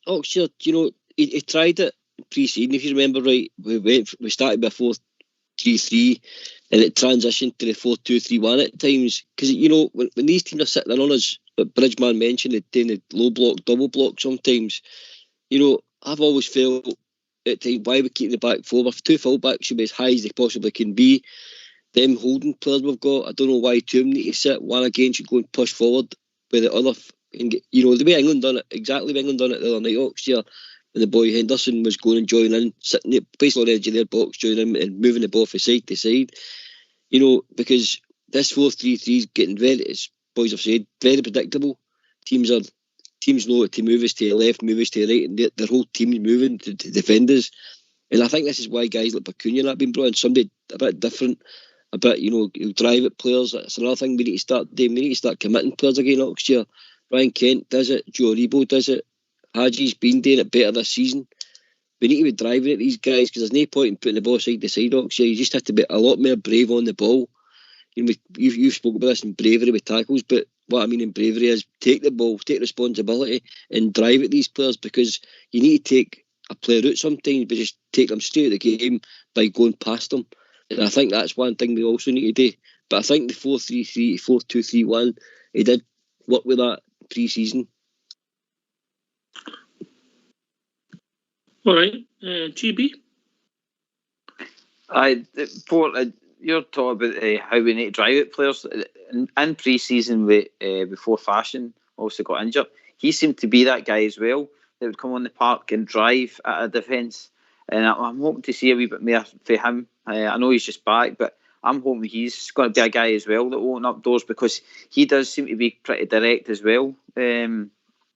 B: Oxford, he tried it pre-season. If you remember right, we started with 4-3-3, and it transitioned to the 4-2-3-1 at times. Because when these teams are sitting on us, like Bridgeman mentioned, they're doing the low block, double block sometimes. I've always felt at times why we keep the back four. If two fullbacks should be as high as they possibly can be. Them holding players we've got, I don't know why two of them need to sit. One again should go and push forward with the other. The way England done it, exactly the way England done it the other night, Oxford, when the boy Henderson was going and joining in, sitting basically on the edge of their box, joining in and moving the ball from side to side. Because this 4-3-3 is getting very, as boys have said, very predictable. Teams know to move us to the left, move us to the right, and their whole team is moving to defenders. And I think this is why guys like Bacuna have been brought in, somebody a bit different. A bit, he'll drive at players. That's another thing we need to start doing. We need to start committing players again next year. Ryan Kent does it. Joe Aribo does it. Haji's been doing it better this season. We need to be driving at these guys because there's no point in putting the ball side to side next year. You just have to be a lot more brave on the ball. You've spoken about this in bravery with tackles, but what I mean in bravery is take the ball, take responsibility and drive at these players, because you need to take a player out sometimes, but just take them straight out of the game by going past them. And I think that's one thing we also need to do. But I think the 4-3-3, 4-2-3-1, he did work with that pre-season.
A: All right, GB?
D: You're talking about how we need to drive at players. In pre-season, before Fashion also got injured, he seemed to be that guy as well that would come on the park and drive at a defence. And I'm hoping to see a wee bit more for him. I know he's just back, but I'm hoping he's going to be a guy as well that will open up doors, because he does seem to be pretty direct as well. And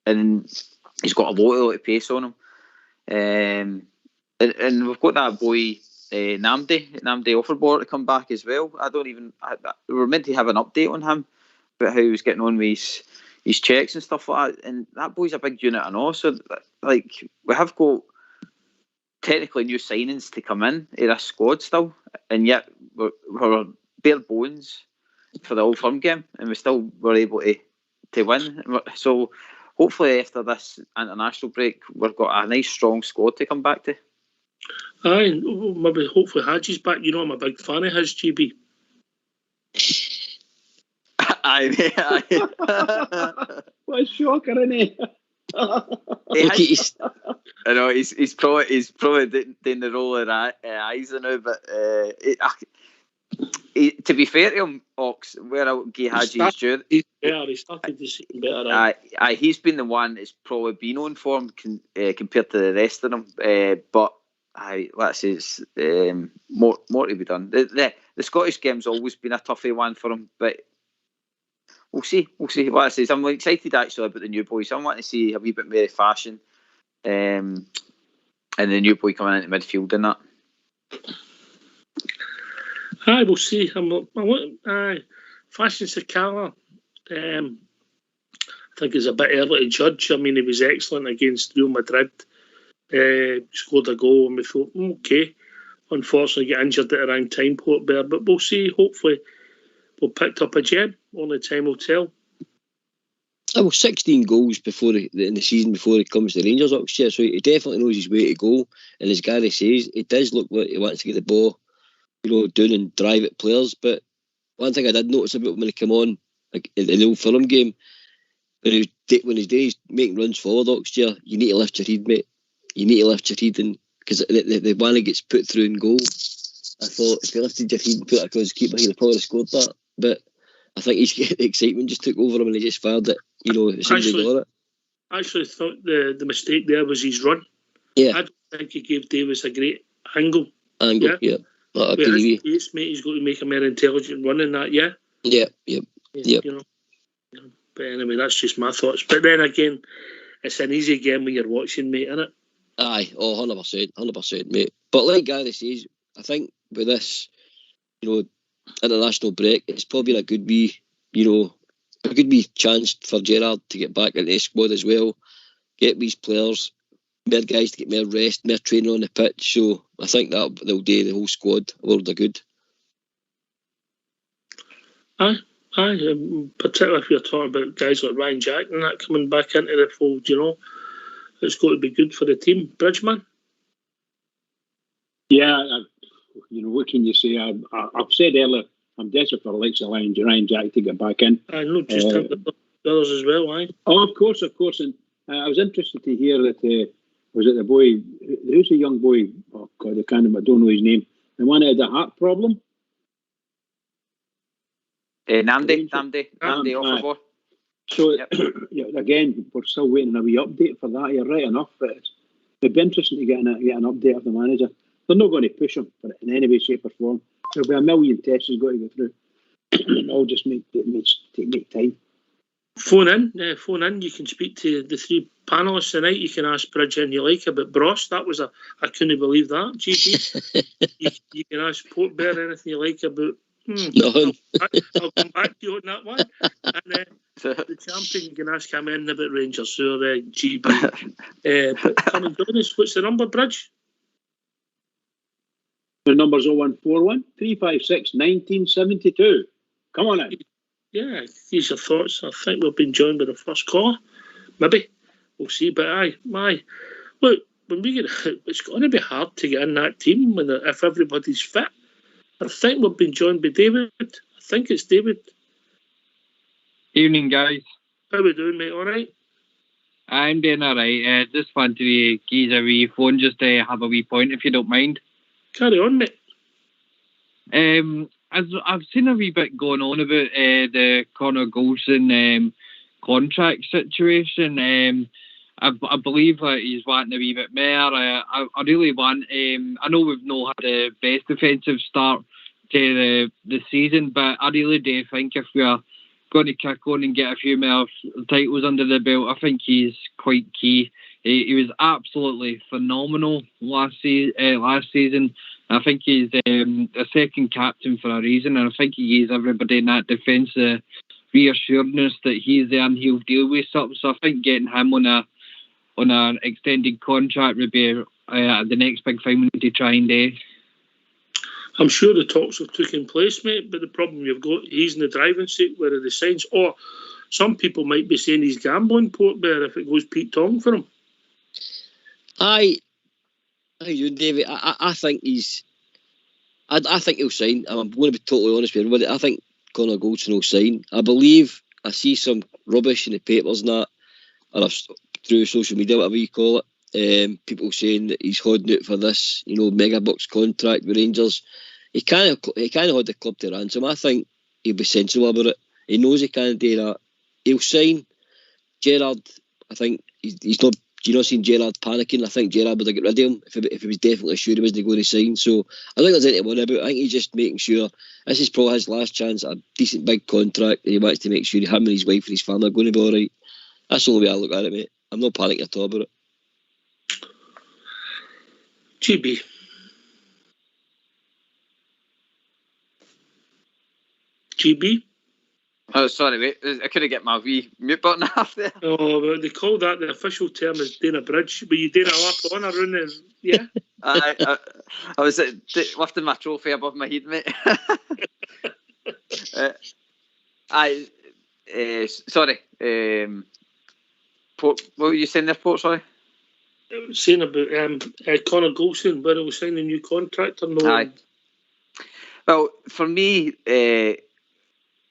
D: he's got a lot of pace on him. And we've got that boy Namdi Offerbor to come back as well. We're meant to have an update on him about how he was getting on with his checks and stuff like that. And that boy's a big unit, I know. So we have got technically new signings to come in this squad still, and yet we're bare bones for the Old Firm game, and we still were able to win. So hopefully after this international break, we've got a nice strong squad to come back to.
A: Aye, maybe hopefully Haji's back. I'm a big fan of his, GB.
D: Aye.
C: What a shocker, isn't he?
D: I know he's probably doing the roll of eyes now, but to be fair to him, Ox, where I'll give Haji his due.
A: He started to see better.
D: He's been the one that's probably been on form compared to the rest of them. But let's say more to be done. The Scottish game's always been a toughy one for him, but we'll see. What I say, I'm excited actually about the new boys. I'm wanting to see a wee bit more Fashion, and the new boy coming into midfield and that.
A: Aye, we'll see. Fashion Sakala, I think it's a bit early to judge. I mean, he was excellent against Real Madrid. Scored a goal and we thought, okay. Unfortunately, get injured at the wrong time, Port Bear. But we'll see. Hopefully, we'll pick up a gem. Only time will tell.
B: 16 goals in the season before he comes to Rangers, Oxford. So he definitely knows his way to go. And as Gary says, it does look like he wants to get the ball, down and drive at players. But one thing I did notice about him when he came on, like in the Old Firm game, when he's doing his making runs forward, Oxford, you need to lift your head, mate. You need to lift your head, and because the one that gets put through in goal, I thought if he lifted your head and put it across the keeper, he'd probably scored that. But I think the excitement just took over him and he just fired it. As soon as he got it.
A: I actually thought the mistake there was his run.
B: Yeah.
A: I don't think he gave Davis a great angle.
B: Yeah. I
A: With
B: agree.
A: his pace, mate, he's got to make a more intelligent run in that, yeah?
B: Yep.
A: You know. But anyway, that's just my thoughts. But then again, it's an easy game when you're watching, mate, isn't it?
B: Aye, 100%, mate. But like Gary says, I think with this, international break, it's probably a good wee chance for Gerrard to get back into the squad as well, get these players, more guys to get more rest, more training on the pitch. So I think they'll do the whole squad a world of good.
A: Aye, particularly if you're talking about guys like Ryan Jack and that coming back into the fold, it's got to be good for the team. Bridgman?
C: Yeah, what can you say? I've said earlier, I'm desperate for the likes of Ryan Jack to get back in.
A: I know, just him, the others as well, aye.
C: Oh, of course. And I was interested to hear that, was it the boy, who's the young boy? Oh, God, I don't know his name. The one that had a heart problem?
D: Namdi Offerbor.
C: So, again, we're still waiting on a wee update for that. You're right enough, but it'd be interesting to get an update of the manager. They're not going to push him in any way, shape or form. There'll be a million tests he's got to go through. It'll just make time.
A: Phone in. You can speak to the three panellists tonight. You can ask Bridge and you like about Bros. That was I couldn't believe that. GB. you can ask Portbear anything you like about. I'll come back to you on that one. And the champion, you can ask him in about Rangers. So GB. But come and join us. What's the number, Bridge?
C: The number's 0141 356 1972. Come on in.
A: Yeah, these are thoughts. I think we've been joined by the first caller. Maybe. We'll see. But look, when we get it's going to be hard to get in that team if everybody's fit. I think we've been joined by David. I think it's David.
H: Evening, guys.
A: How we doing, mate? All right?
H: I'm doing all right. Just wanted to give a wee phone just to have a wee point, if you don't mind.
A: Carry on, mate.
H: I've seen a wee bit going on about the Connor Goldson contract situation. I believe that he's wanting a wee bit more. I really want. I know we've not had the best defensive start to the season, but I really do think if we are going to kick on and get a few more titles under the belt, I think he's quite key. He was absolutely phenomenal last season. I think he's a second captain for a reason, and I think he gives everybody in that defence the reassurance that he's there and he'll deal with something. So I think getting him on an extended contract would be the next big thing we need to try and do.
A: I'm sure the talks have taken place, mate, but the problem you've got, he's in the driving seat where are the signs. Or some people might be saying he's gambling, Portbear, if it goes Pete Tong for him.
B: Aye, David. I think I think he'll sign. I'm going to be totally honest with everybody. I think Connor Goldson will sign. I believe I see some rubbish in the papers and that, or through social media, whatever you call it. People saying that he's holding out for this, mega bucks contract with Rangers. He kind of hold the club to ransom. I think he'll be sensible about it. He knows he can't do that. He'll sign. Gerrard, I think he's not. Seen Gerrard panicking. I think Gerrard would have got rid of him if he was definitely sure he wasn't going to sign. So I don't think there's anything to worry about. I think he's just making sure this is probably his last chance at a decent big contract, and he wants to make sure him and his wife and his family are going to be all right. That's the only way I look at it, mate. I'm not panicking at all about it.
A: GB. GB?
D: Oh, sorry, mate. I couldn't get my wee mute button off there.
A: Oh, well, they call that, the official term is doing a bridge. But you doing a lap on around there, yeah?
D: I was lifting my trophy above my head, mate. Sorry. What were you saying there, Port? Sorry?
A: I was saying about Connor Goldson, whether he was signing a new contract or no.
D: Aye. Well, for me,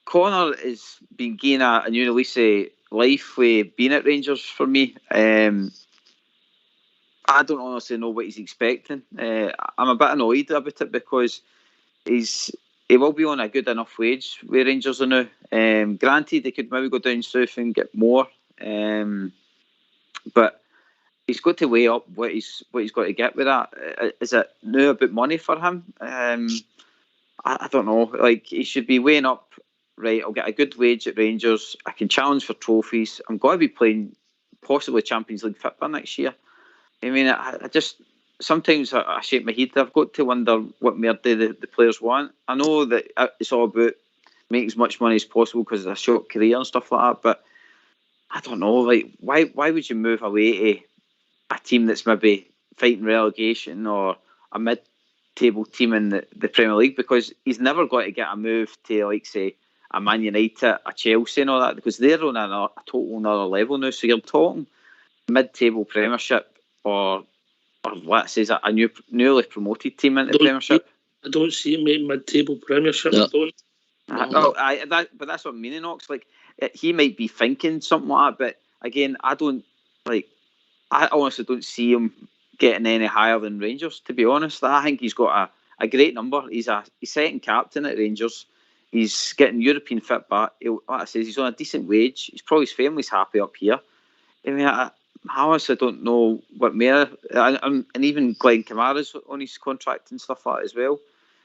D: Connor has been gaining a new lease of life with being at Rangers for me. I don't honestly know what he's expecting. I'm a bit annoyed about it because he will be on a good enough wage with Rangers now. Granted, they could maybe go down south and get more. But he's got to weigh up what he's got to get with that. Is it now about money for him? I don't know. Like, he should be weighing up. Right, I'll get a good wage at Rangers. I can challenge for trophies. I'm going to be playing possibly Champions League football next year. I mean, I just sometimes I shake my head. I've got to wonder what more do the players want. I know that it's all about making as much money as possible because of a short career and stuff like that. But I don't know. Like, why would you move away to a team that's maybe fighting relegation or a mid-table team in the Premier League? Because he's never got to get a move to, like, say, a Man United, a Chelsea and all that, because they're on a total another level now. So you're talking mid-table Premiership or let's say a newly promoted team into Premiership.
A: I don't see him making mid-table Premiership.
B: No.
A: I don't.
D: But that's what I'm meaning, Ox. Like, he might be thinking something like that, but again, I honestly don't see him getting any higher than Rangers, to be honest. I think he's got a great number. He's second captain at Rangers. He's getting European fit back. Like I said, he's on a decent wage. He's probably his family's happy up here. I mean, I honestly don't know what more. And even Glenn Kamara's on his contract and stuff like that as well.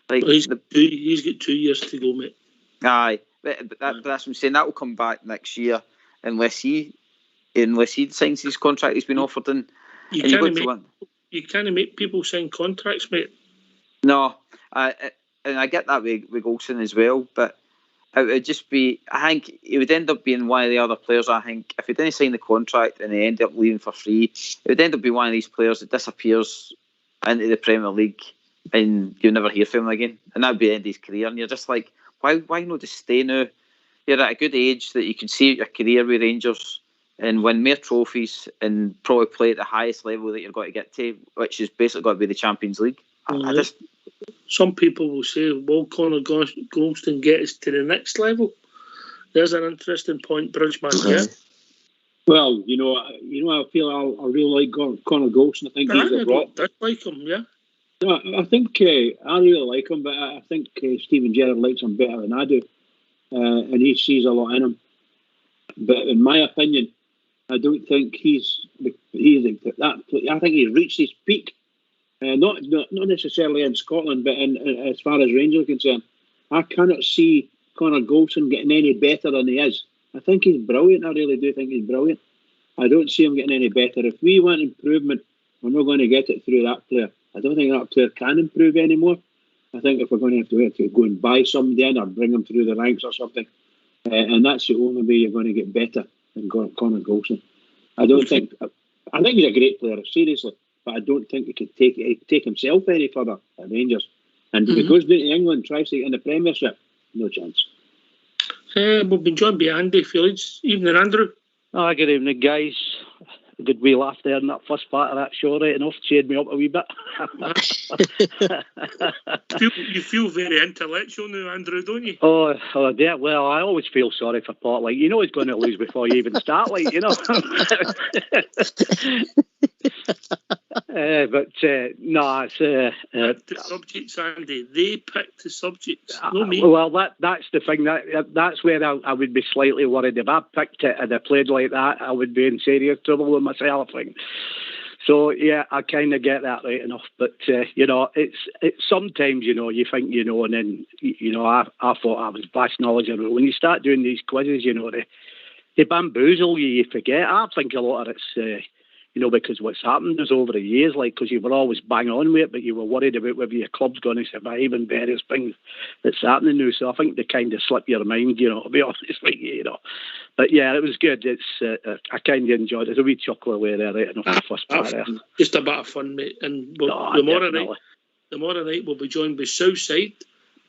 D: Like,
A: he's got 2 years to go, mate.
D: Aye, but that's what I'm saying. That will come back next year unless he signs his contract he's been offered.
A: You can't make people sign contracts, mate.
D: No, and I get that with Goldson as well, but it would just be, I think he would end up being one of the other players. I think if he didn't sign the contract and he ended up leaving for free, it would end up being one of these players that disappears into the Premier League and you'll never hear from him again. And that would be the end of his career. And you're just like, why not just stay now? You're at a good age that you can see your career with Rangers and win more trophies and probably play at the highest level that you're going to get to, which is basically got to be the Champions League.
A: Some people will say, will Connor Goldson get us to the next level? There's an interesting point, Bridgeman. Yeah.
C: Well, I feel I really like Connor Goldson. I think he's a rock.
A: I like him, yeah.
C: No, I think I really like him, but I think Stephen Gerrard likes him better than I do, and he sees a lot in him. But in my opinion, I don't think he's that. I think he's reached his peak. Not necessarily in Scotland, but as far as Rangers are concerned, I cannot see Connor Goldson getting any better than he is. I think he's brilliant. I really do think he's brilliant. I don't see him getting any better. If we want improvement, we're not going to get it through that player. I don't think that player can improve anymore. I think if we're going to have to go and buy somebody in or bring him through the ranks or something, and that's the only way you're going to get better than Connor Goldson. I think he's a great player, seriously. But I don't think he could take himself any further at Rangers. And if he goes down to England, tries to get in the Premiership, no chance.
A: We've been joined by Andy Felix. Evening, Andrew.
I: Good evening, guys. A good wee laugh there in that first part of that show, right enough, cheered me up a wee bit.
A: You feel very intellectual now, Andrew, don't you?
I: Oh yeah. Well, I always feel sorry for Pot. Like, you know he's going to lose before you even start, like, you know. No, it's
A: the subjects, Andy. They picked the subjects, not me.
I: Well, that's the thing. That's where I would be slightly worried. If I picked it and I played like that, I would be in serious trouble with myself, I think. So yeah, I kind of get that right enough. But it's sometimes you think and then I thought I was vast knowledgeable. When you start doing these quizzes, they bamboozle you. You forget. I think a lot of it's. Because what's happened is over the years, like, because you were always bang on with it, but you were worried about whether your club's going to survive and various things that's happening now. So I think they kind of slip your mind, to be honest with you, But yeah, it was good. I kind of enjoyed it. There's a wee chuckle away there, right enough, the first part there.
A: Just a bit of fun, mate. And tomorrow night we'll be joined by Southside,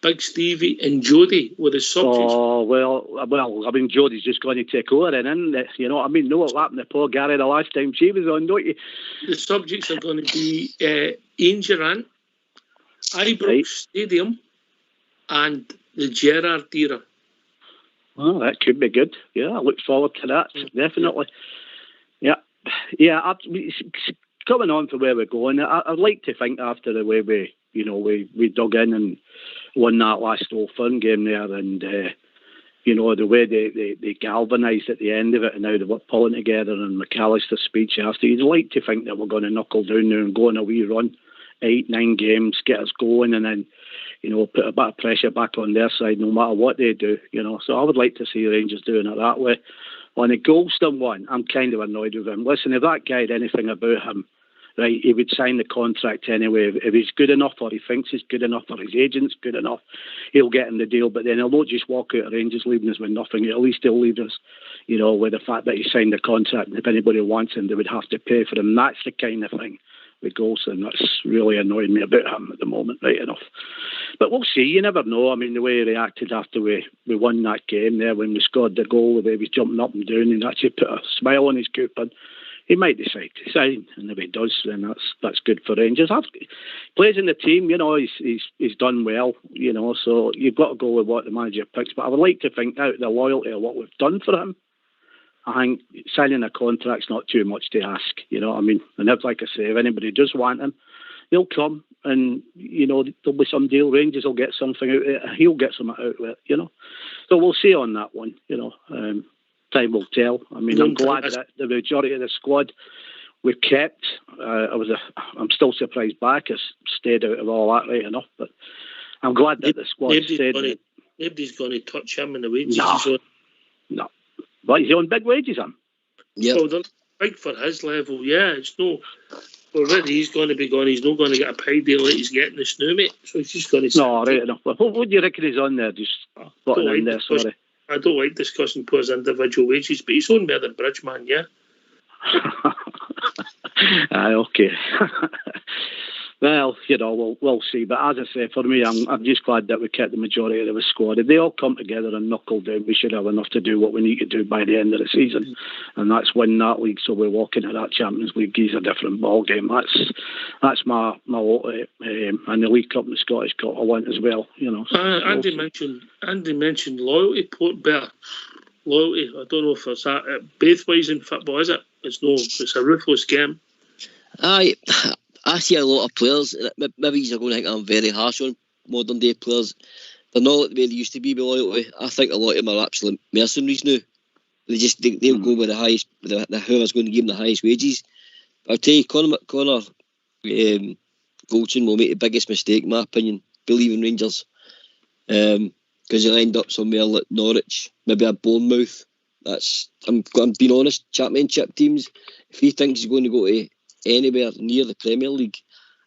A: Big Stevie and Jody with his subjects.
I: Oh, well, I mean, Jody's just going to take over then, isn't it? You know what I mean? Know what happened to poor Gary the last time she was on, don't you?
A: The subjects are going to be Ian Durrant, Ibrox Stadium, and the Gerrard era.
I: Well, that could be good. Yeah, I look forward to that, definitely. Yeah. Coming on to where we're going, I'd like to think after the way we dug in and won that last Old Firm game there, and you know, the way they galvanised at the end of it, and now they were pulling together, and McAllister's speech after, you'd like to think that we're going to knuckle down now and go on a wee run, 8-9 games, get us going, and then, you know, put a bit of pressure back on their side no matter what they do, you know. So I would like to see Rangers doing it that way. On the Goldson one, I'm kind of annoyed with him. Listen, if that guy had anything about him, right, he would sign the contract anyway. If he's good enough, or he thinks he's good enough, or his agent's good enough, he'll get him the deal. But then he'll not just walk out of Rangers leaving us with nothing. At least he'll leave us, you know, with the fact that he signed the contract. And if anybody wants him, they would have to pay for him. That's the kind of thing with Goldson that's really annoying me about him at the moment, right enough. But we'll see. You never know. I mean, the way he reacted after we won that game there when we scored the goal, the way he was jumping up and down and actually put a smile on his coupon, he might decide to sign. And if he does, then that's good for Rangers. He plays in the team, you know, he's done well, you know, so you've got to go with what the manager picks. But I would like to think out of the loyalty of what we've done for him, I think signing a contract's not too much to ask, you know what I mean? And if, like I say, if anybody does want him, they'll come and, you know, there'll be some deal. Rangers will get something out of it. He'll get something out of it, you know. So we'll see on that one, you know. Time will tell. I mean, I'm glad that the majority of the squad we've kept. I'm still surprised Backus stayed out of all that right enough, but I'm glad that the squad stayed.
A: Nobody's going to touch him in the wages.
I: No. But he's on big wages, him.
B: Yeah.
A: Well, they're big for his level, yeah. It's no. Already he's going to be gone. He's not going to get a pay deal like he's getting this new, mate. So he's just going to.
I: No, right enough. What do you reckon he's on there? Just putting in there, sorry.
A: I don't like discussing his individual wages, but he's on better than Bridgeman, yeah.
I: Aye, okay. Well, you know, we'll see. But as I say, for me, I'm just glad that we kept the majority of the squad. If they all come together and knuckle down, we should have enough to do what we need to do by the end of the season, and that's win that league. So we walk into that Champions League is a different ball game. That's my and the League Cup and the Scottish Cup I want as well. You know. So
A: Andy mentioned loyalty, Port Bear. Loyalty. I don't know if it's that both ways in football, is it? It's a ruthless game.
B: I see a lot of players, maybe you're going to think I'm very harsh on modern day players. They're not like the way they used to be with loyalty. I think a lot of them are absolute mercenaries now. They'll go with the highest, whoever's going to give them the highest wages. But I'll tell you, Connor Goldson will make the biggest mistake, in my opinion, believing Rangers. Because he'll end up somewhere like Norwich, maybe a Bournemouth. I'm being honest, championship teams, if he thinks he's going to go to anywhere near the Premier League,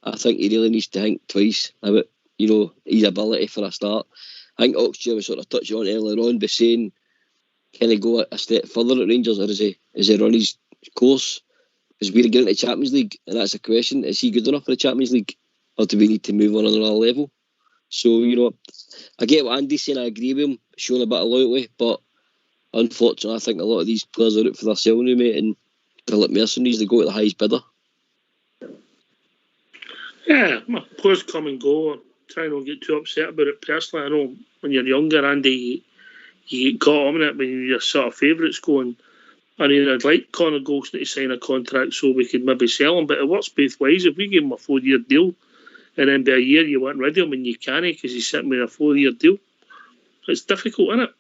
B: I think he really needs to think twice about, you know, his ability for a start. I think Oxford was sort of touching on earlier on by saying, can he go a step further at Rangers, or is he run his course? Because we're getting to the Champions League, and that's a question. Is he good enough for the Champions League, or do we need to move on another level? So, you know, I get what Andy's saying, I agree with him, showing a bit of loyalty, but unfortunately I think a lot of these players are out for themselves now, mate, and they're like mercenaries, they go to the highest bidder.
A: Yeah, players come and go. Try not to get too upset about it personally. I know when you're younger, Andy, you get caught on it when your sort of favourites going. I mean, I'd like Connor Goldson to sign a contract so we could maybe sell him, but it works both ways. If we give him a 4-year deal and then by a year you want rid of him and you can't because he's sitting with a 4-year deal, it's difficult, isn't it?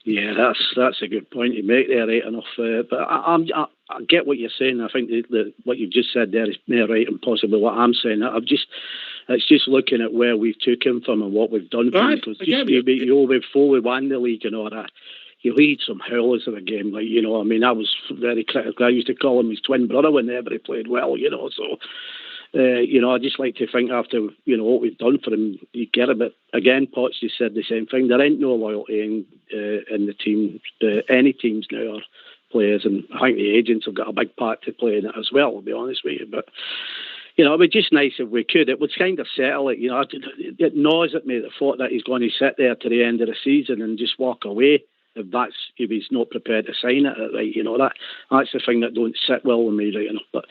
I: Yeah, that's a good point you make there, right enough. But I get what you're saying. I think what you've just said there is more right and possibly what I'm saying. It's just looking at where we've took him from and what we've done for him. Because before we won the league and all that, he lead some howlers of the game. Like, you know, I mean, I was very critical. I used to call him his twin brother whenever he played well, you know, so... you know, I just like to think after, you know, what we've done for him, you get a bit. Again, Potts just said the same thing. There ain't no loyalty in the team, any teams now or players, and I think the agents have got a big part to play in it as well, to be honest with you. But, you know, it'd be just nice if we could. It would kind of settle it, you know. It gnaws at me the thought that he's going to sit there to the end of the season and just walk away. If he's not prepared to sign it, right, you know, that's the thing that don't sit well with me, right, you know. But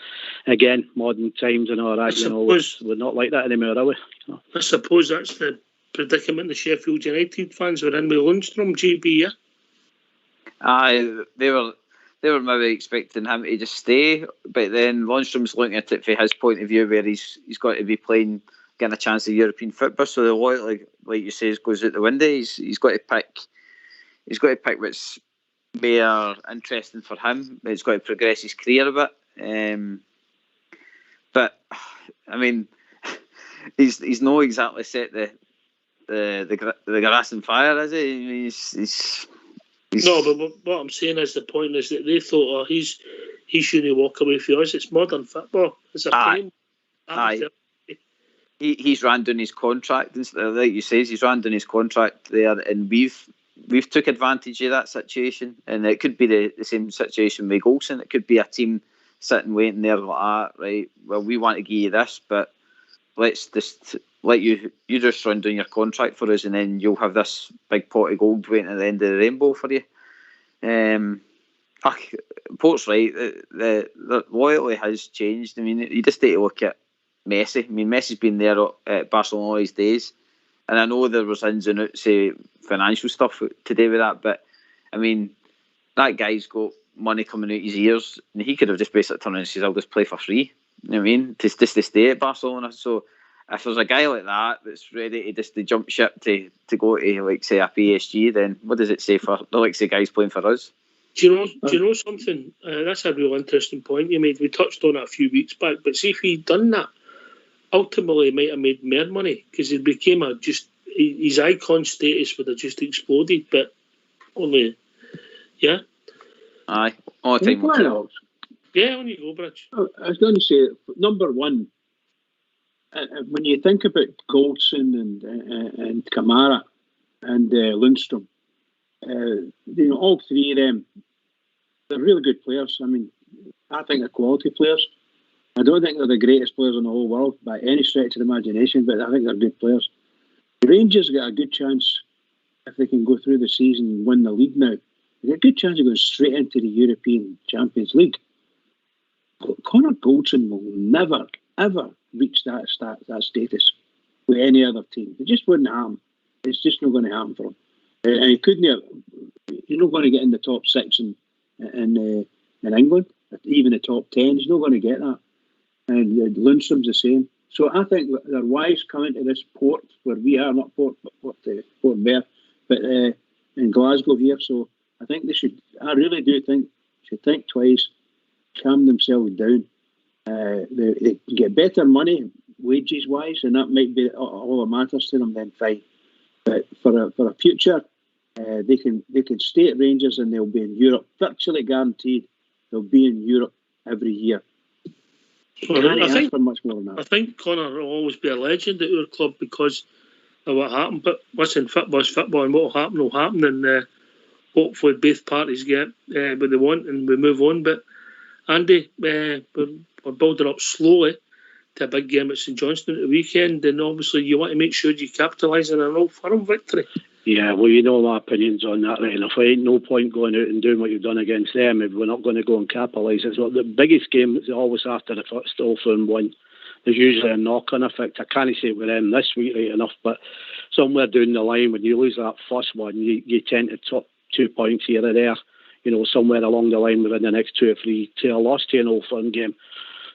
I: again, modern times and all that, you know, we're not like that anymore, are we? You know?
A: I suppose that's the predicament the Sheffield United fans were in with Lundstrom, GB, yeah?
D: They were maybe expecting him to just stay, but then Lundstrom's looking at it from his point of view, where he's got to be playing, getting a chance at European football. So the loyalty, like you say, goes out the window. He's got to pick he's got to pick what's more interesting for him. He's got to progress his career a bit. But I mean, he's not exactly set the grass on fire, is he? I mean, he's
A: no, but what I'm saying is the point is that they thought, he shouldn't walk away from us. It's modern football. It's a pain.
D: Aye. He's ran down his contract, like you say, he's ran down his contract there, and we've took advantage of that situation. And it could be the same situation with Goldson. It could be a team sitting waiting there like that, right? Well, we want to give you this, but let's just let you just run down your contract for us, and then you'll have this big pot of gold waiting at the end of the rainbow for you. Port's right. The loyalty has changed. I mean, you just need to look at Messi. I mean, Messi's been there at Barcelona all his days, and I know there was ins and outs, financial stuff to do with that, but I mean, that guy's got money coming out his ears, and he could have just basically turned around and said, I'll just play for free. You know what I mean? Just to stay at Barcelona. So if there's a guy like that that's ready to jump ship to go to, like, say, a PSG, then what does it say for the likes of guys playing for us?
A: Do you know something? That's a real interesting point you made. We touched on it a few weeks back, but see if he'd done that, ultimately he might have made more money, because it became his icon status would have just exploded. But only, yeah.
D: Aye, all the time.
A: Yeah, on you go, Bridge.
C: I was going to say, number one, when you think about Goldson and Kamara and Lundstrom, all three of them, they're really good players. I mean, I think they're quality players. I don't think they're the greatest players in the whole world by any stretch of the imagination, but I think they're good players. The Rangers got a good chance, if they can go through the season and win the league now, they got a good chance of going straight into the European Champions League. Connor Goldson will never, ever reach that status with any other team. It just wouldn't happen. It's just not going to happen for him. And he couldn't. He's not going to get in the top 6 in England, even the top 10. He's not going to get that. And Lundstrom's the same. So I think they're wise coming to this port where we are, not Port, but Port Vale, but in Glasgow here. So I think they should. I really do think should think twice, calm themselves down. They can get better money wages wise, and that might be all that matters to them. Then fine. But for a future, they can stay at Rangers and they'll be in Europe, virtually guaranteed. They'll be in Europe every year.
A: Well, I think
C: much more than that.
A: I think Connor will always be a legend at our club because of what happened. But listen, football's football, and what will happen, and hopefully both parties get what they want and we move on. But Andy, we're building up slowly to a big game at St Johnstone at the weekend, and obviously you want to make sure you capitalise on an Old Firm victory.
I: Yeah, well, you know my opinions on that, right enough. Ain't no point going out and doing what you've done against them if we're not going to go and capitalise. It's the biggest game is always after the first Old Firm win. There's usually a knock-on effect. I can't say it with them this week, right enough, but somewhere down the line, when you lose that first one, you tend to top 2 points here or there, somewhere along the line within the next 2 or 3 to a loss to an Old Firm game.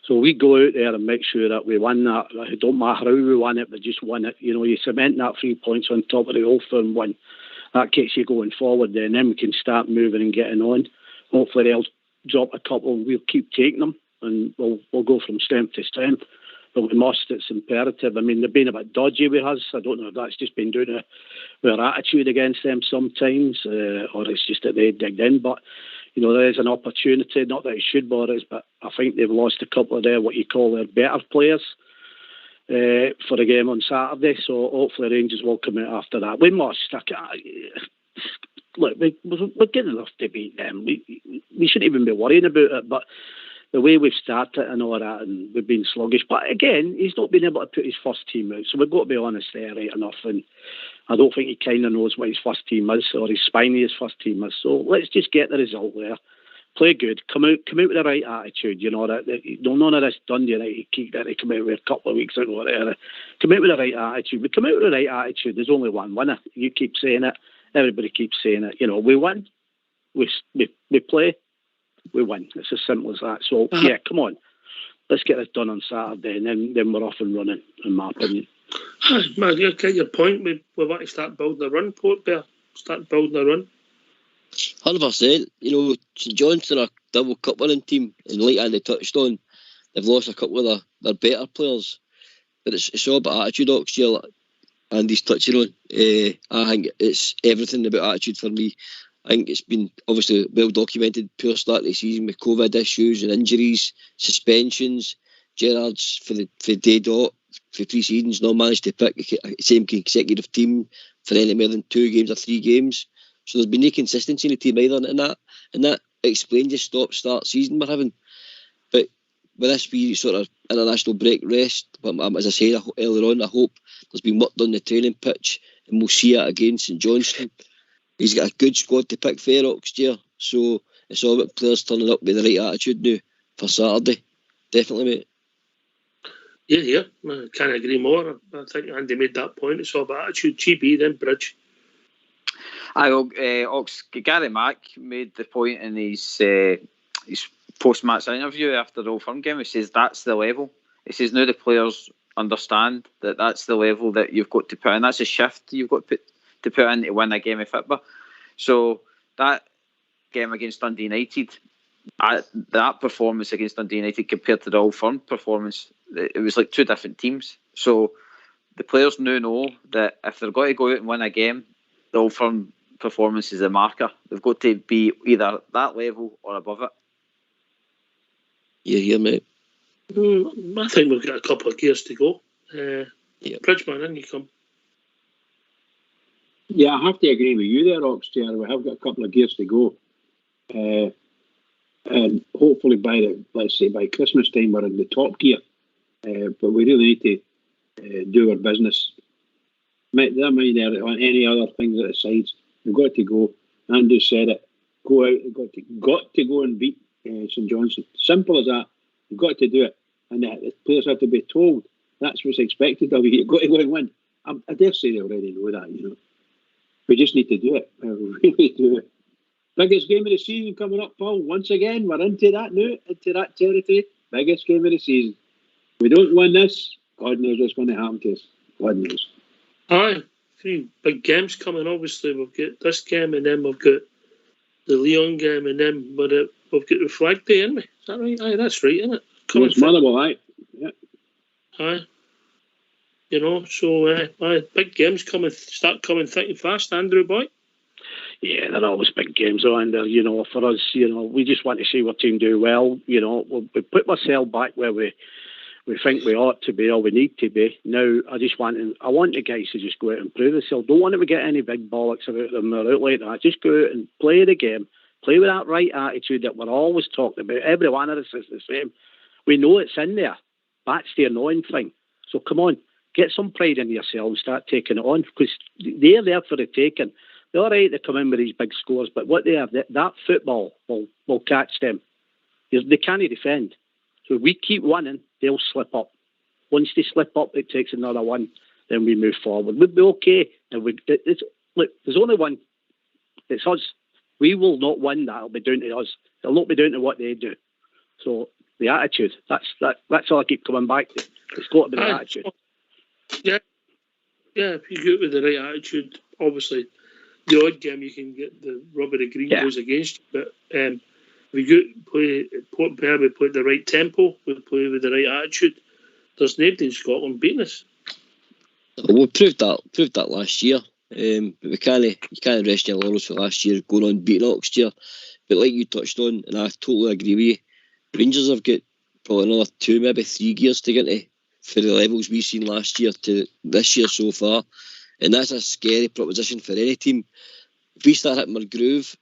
I: So we go out there and make sure that we win that. It don't matter how we win it, but just win it. You cement that 3 points on top of the Old Firm win. That gets you going forward then. Then we can start moving and getting on. Hopefully they'll drop a couple. We'll keep taking them and we'll go from strength to strength. But we must. It's imperative. I mean, they've been a bit dodgy with us. I don't know if that's just been due to our attitude against them sometimes, or it's just that they digged in. But there is an opportunity, not that it should bother us, but I think they've lost a couple of what you call their better players for the game on Saturday. So hopefully Rangers will come out after that. We must. Look, we're good enough to beat them. We shouldn't even be worrying about it, but the way we've started and all that, and we've been sluggish. But again, he's not been able to put his first team out, so we've got to be honest there, right enough. And I don't think he kind of knows what his first team is, or his spiny his first team is. So let's just get the result there. Play good. Come out with the right attitude. None of this done you right. Keep that. Come out with a couple of weeks ago. Whatever. Come out with the right attitude. We come out with the right attitude. There's only one winner. You keep saying it. Everybody keeps saying it. We win. We play. We win. It's as simple as that. So yeah, come on. Let's get this done on Saturday, and then we're off and running, in my opinion.
A: Man, you get your point. We want to start building a run, Port Bear. Start building a run.
B: 100%. You know, St Johnstone are a double cup winning team, and like Andy touched on, they've lost a couple of their better players. But it's all about attitude, Oxford, like Andy's touching on. I think it's everything about attitude for me. I think it's been obviously well documented, poor start to the season with COVID issues and injuries, suspensions. Gerrard's for the day dot for 3 seasons not managed to pick the same consecutive team for any more than 2 games or 3 games. So there's been no consistency in the team either, and that explains the stop-start season we're having. But with this wee sort of international break rest, as I said earlier on, I hope there's been work done on the training pitch, and we'll see it against St Johnstone. He's got a good squad to pick for Oxford, so it's all about players turning up with the right attitude now for Saturday. Definitely, mate.
A: Yeah, I can't agree more. I think Andy made that point. It's all about attitude. GB, then Bridge.
D: Gary Mack made the point in his post-match interview after the Old Firm game. He says that's the level. He says now the players understand that that's the level that you've got to put in. That's a shift you've got to put in to win a game of football. So that game against Dundee United, that performance against Dundee United compared to the Old Firm performance, it was like 2 different teams. So the players now know that if they're going to go out and win a game, the Old Firm performance is a marker. They've got to be either that level or above it.
B: Yeah, mate.
A: I think we've got a couple of gears to go. Bridgeman, in you come.
C: Yeah, I have to agree with you there, Oxford. We have got a couple of gears to go. And hopefully by Christmas time we're in the top gear. But we really need to do our business. That might on any other things at the sides. We've got to go. Andrew said it. Go out. We've got to go and beat St Johnstone. Simple as that. You've got to do it. And the players have to be told that's what's expected of you. You've got to go and win. I dare say they already know that, you know. We just need to do it. We really do it. Biggest game of the season coming up, Paul. Once again, we're into that now, into that territory. Biggest game of the season. If we don't win this, God knows what's going to happen to us. God knows.
A: Aye, 3 big games coming. Obviously, we've got this game, and then we've got the Leon game, and then we've got the Flag Day, haven't we? Is that right? Aye, that's right, isn't it?
C: It's Motherwell, aye. Yeah.
A: Aye. You know, so big games start coming thick and fast, Andrew boy.
I: Yeah, they're always big games around there, you know. For us, you know, we just want to see our team do well. You know, we put ourselves back where we think we ought to be or we need to be. Now, I want the guys to just go out and prove themselves. Don't want them to get any big bollocks about them or out like that. Just go out and play the game. Play with that right attitude that we're always talking about. Every one of us is the same. We know it's in there. That's the annoying thing. So come on, get some pride in yourself and start taking it on, because they're there for the taking. They're all right to come in with these big scores, but what they have, that football will catch them. They can't defend. So if we keep winning, they'll slip up. Once they slip up, it takes another one, then we move forward. We'll be okay. And look, there's only one. It's us. We will not win that. It'll be down to us. It'll not be down to what they do. So the attitude, that's all I keep coming back to. It's got to be the attitude.
A: Yeah, if you go with the right attitude, obviously, the odd game you can get the rubber of green goes against you, but we play the right tempo, we play with the right attitude. There's nobody in Scotland beating us.
B: Well, we proved that last year. But you can't rest your laurels for last year going on beating Oxford. But like you touched on, and I totally agree with you, Rangers have got probably another 2, maybe 3 gears to get into for the levels we've seen last year to this year so far. And that's a scary proposition for any team. If we start hitting our groove,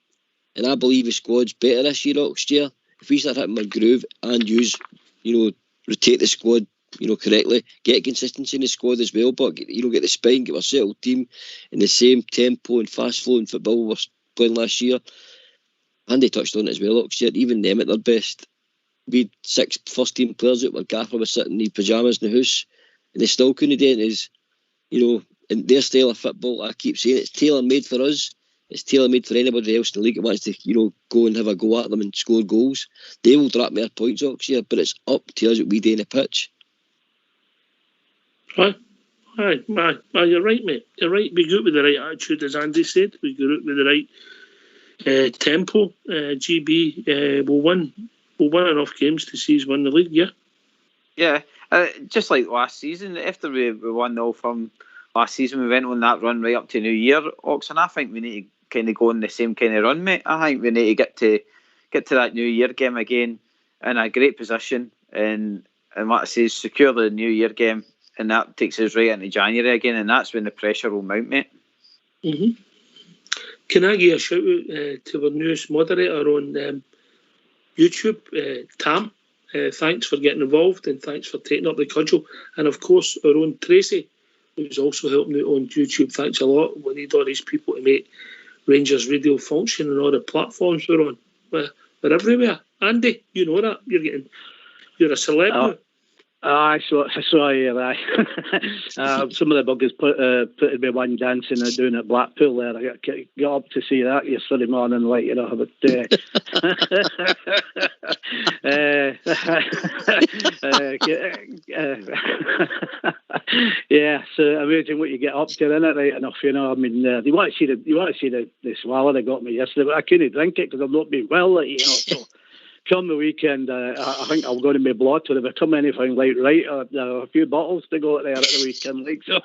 B: and I believe the squad's better this year, Oxford, if we start hitting our groove and rotate the squad, correctly, get consistency in the squad as well, but get the spine, get a settled team in the same tempo and fast flowing football we were playing last year. Andy touched on it as well, Oxford, even them at their best. We had 6 first team players out where Gaffer was sitting in his pyjamas in the house, and they still couldn't do it. In their style of football, I keep saying it's tailor-made for us. It's tailor-made for anybody else in the league that wants to, go and have a go at them and score goals. They will drop more points, Oxford, but it's up to us what we do in the pitch.
A: Aye, you're right, mate. You're right. We go out with the right attitude, as Andy said. We go out with the right. tempo. GB will win enough games to see us win the league. Yeah.
D: Yeah, just like last season, after we won all from last season, we went on that run right up to New Year, Oxen. I think we need to kind of go on the same kind of run, mate. I think we need to get to that New Year game again in a great position, and what I say is secure the New Year game, and that takes us right into January again, and that's when the pressure will mount, mate.
A: Mm-hmm. Can I give a shout out to our newest moderator on YouTube, Tam? Thanks for getting involved and thanks for taking up the cudgel. And of course, our own Tracy, who's also helping out on YouTube. Thanks a lot. We need all these people to make Rangers Radio function and all the platforms we're on. We're everywhere. Andy, you know that. You're a celeb now.
I: Aye, so aye. Some of the buggers putting me one dancing and doing at Blackpool there. I got up to see that yesterday morning, like, you know, but yeah, so amazing what you get up to, isn't it? Right enough, you know. I mean, you want to see the swallow that got me yesterday, but I couldn't drink it because I'm not being well, like, you know. So come the weekend, I think I'm going to be bloated if I come anything like right. A few bottles to go there at the weekend, like so.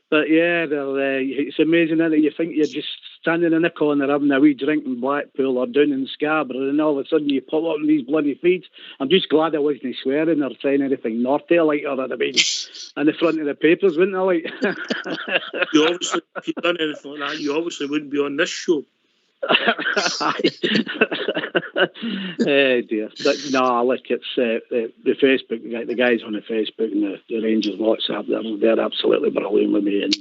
I: But yeah, it's amazing, isn't it? You think you're just standing in a corner having a wee drink in Blackpool or down in Scarborough, and all of a sudden you pop up in these bloody feeds. I'm just glad I wasn't swearing or saying anything naughty, like, or I'd have been in the front of the papers, wouldn't I? Like,
A: you obviously, if you'd done anything like that, you obviously wouldn't be on this show.
I: Dear. But no, look, it's the Facebook, the guys on the Facebook and the Rangers WhatsApp, they're absolutely brilliant with me, and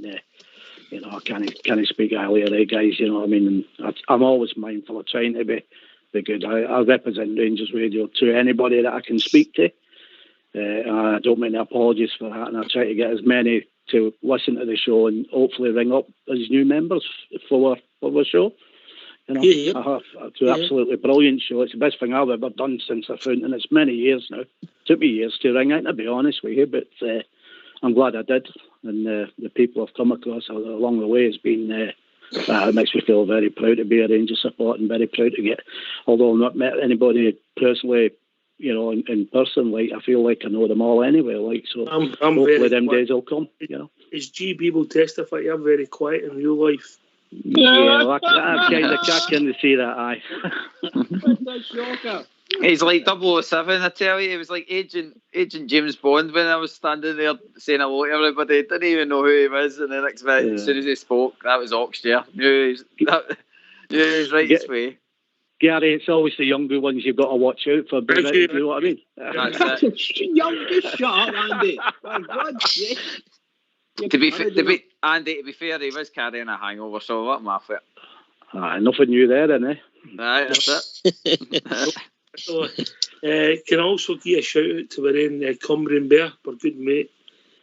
I: you know, I can't speak highly of the guys, you know what I mean? And I'm always mindful of trying to be good. I represent Rangers Radio to anybody that I can speak to. I don't make any apologies for that, and I try to get as many to listen to the show and hopefully ring up as new members for the show. You know, it's an absolutely brilliant show. It's the best thing I've ever done since I found it, and it's many years now. It took me years to ring in, to be honest with you, but I'm glad I did. And the people I've come across along the way has been, it makes me feel very proud to be a Rangers supporter and very proud to get, although I've not met anybody personally, you know, in person, like, I feel like I know them all anyway, like, so
A: I'm
I: hopefully them days will come, you know.
A: Is GB will testify you're very quiet in real life.
I: Yeah, well, I kind of can see that, aye.
D: He's like 007, I tell you. He was like Agent James Bond when I was standing there saying hello to everybody. Didn't even know who he was, and the next minute, as soon as he spoke, that was Oxdear. Knew he was right his way.
I: Gary, it's always the younger ones you've got to watch out for. But you know what I mean?
D: That's it.
C: Just shut up, Andy. For God's sake.
D: To be Andy, to be fair, he was carrying a hangover, so let him off it.
I: Nothing new there, isn't it?
D: Aye, that's it.
A: So, can I also give a shout out to our own Cumbrian Bear, our good mate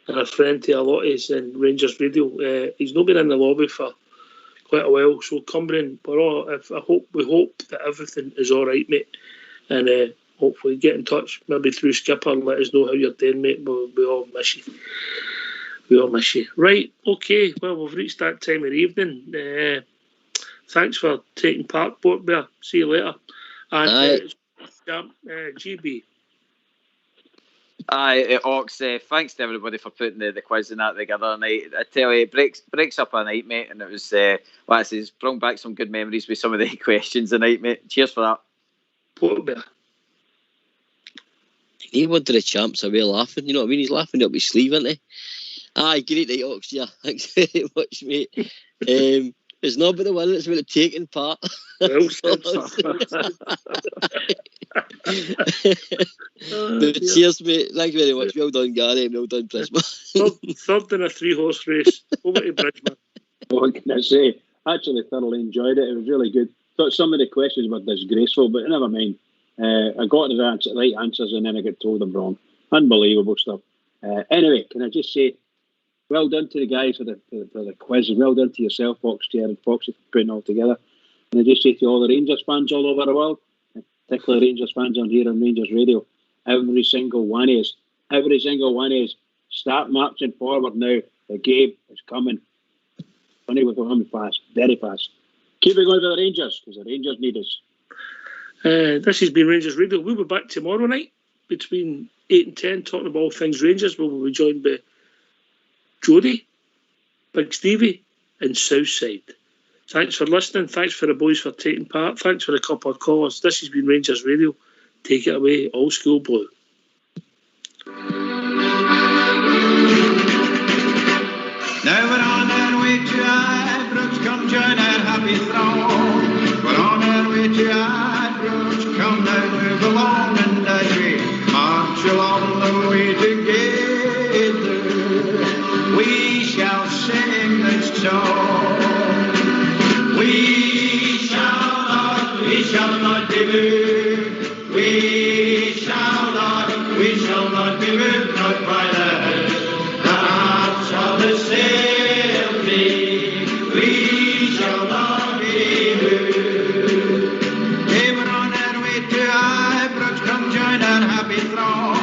A: and a friend to a lot of us in Rangers Radio. He's not been in the lobby for quite a while, so Cumbrian, we hope that everything is all right, mate, and hopefully get in touch, maybe through Skipper, and let us know how you're doing, mate. We all miss you. Right, okay, well, we've reached that time of the evening. Thanks for taking part, Port Bear. See you later. And GB.
D: Aye, Ox, thanks to everybody for putting the quiz and that together tonight. I tell you, it breaks up a night, mate, and it was, it's brought back some good memories with some of the questions tonight, mate. Cheers for that.
A: Port Bear.
B: He wanted the champs away laughing, you know what I mean? He's laughing up his sleeve, isn't he? Aye, great night, Ox, yeah. Thanks very much, mate. It's not about the winning, it's about the taking part.
A: Well,
B: cheers, mate. Thank you very much. Well done, Gary. Well done, Prisma.
A: Third in a 3-horse race. Over to Bridgman.
C: What can I say? Actually, thoroughly enjoyed it. It was really good. Thought some of the questions were disgraceful, but never mind. I got the right answers and then I got told them wrong. Unbelievable stuff. Anyway, can I just say, well done to the guys for the quiz, and well done to yourself, Foxtier and Foxy, for putting it all together. And I just say to all the Rangers fans all over the world, particularly Rangers fans on here on Rangers Radio, every single one is, start marching forward now. The game is coming. Funny, we're coming fast, very fast. Keep it going for the Rangers, because the Rangers need us.
A: This has been Rangers Radio. We'll be back tomorrow night between 8 and 10 talking about all things Rangers. We'll be joined by Jody, Big Stevie and Southside. Thanks for listening. Thanks for the boys for taking part. Thanks for a couple of callers. This has been Rangers Radio. Take it away, Old School Blue.
J: Now we're on our way to Ibrox, come join our happy throng. We're on our way to Ibrox, come now move along, and as we march along the way together, we shall sing this song. We shall not be moved. We shall not be moved, not by the hearts of the Celtic. We shall not be moved. Hey, we're on our way to Ibrox, come join our happy throng.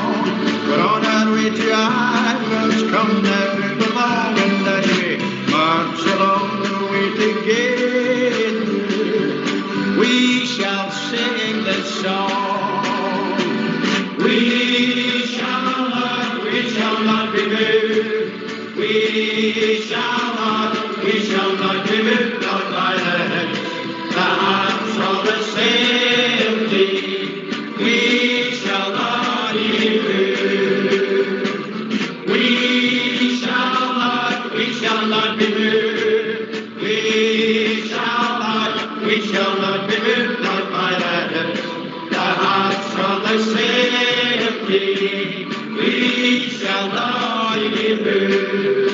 J: We're on our way to Ibrox, come now move along, and as we march along the way together, we shall sing this song. We shall not be moved. We shall not be moved, not by the hearts of the Celtic. We shall not be moved. We shall not be moved. We shall not be moved, not by the hearts of the Celtic. We shall not be moved.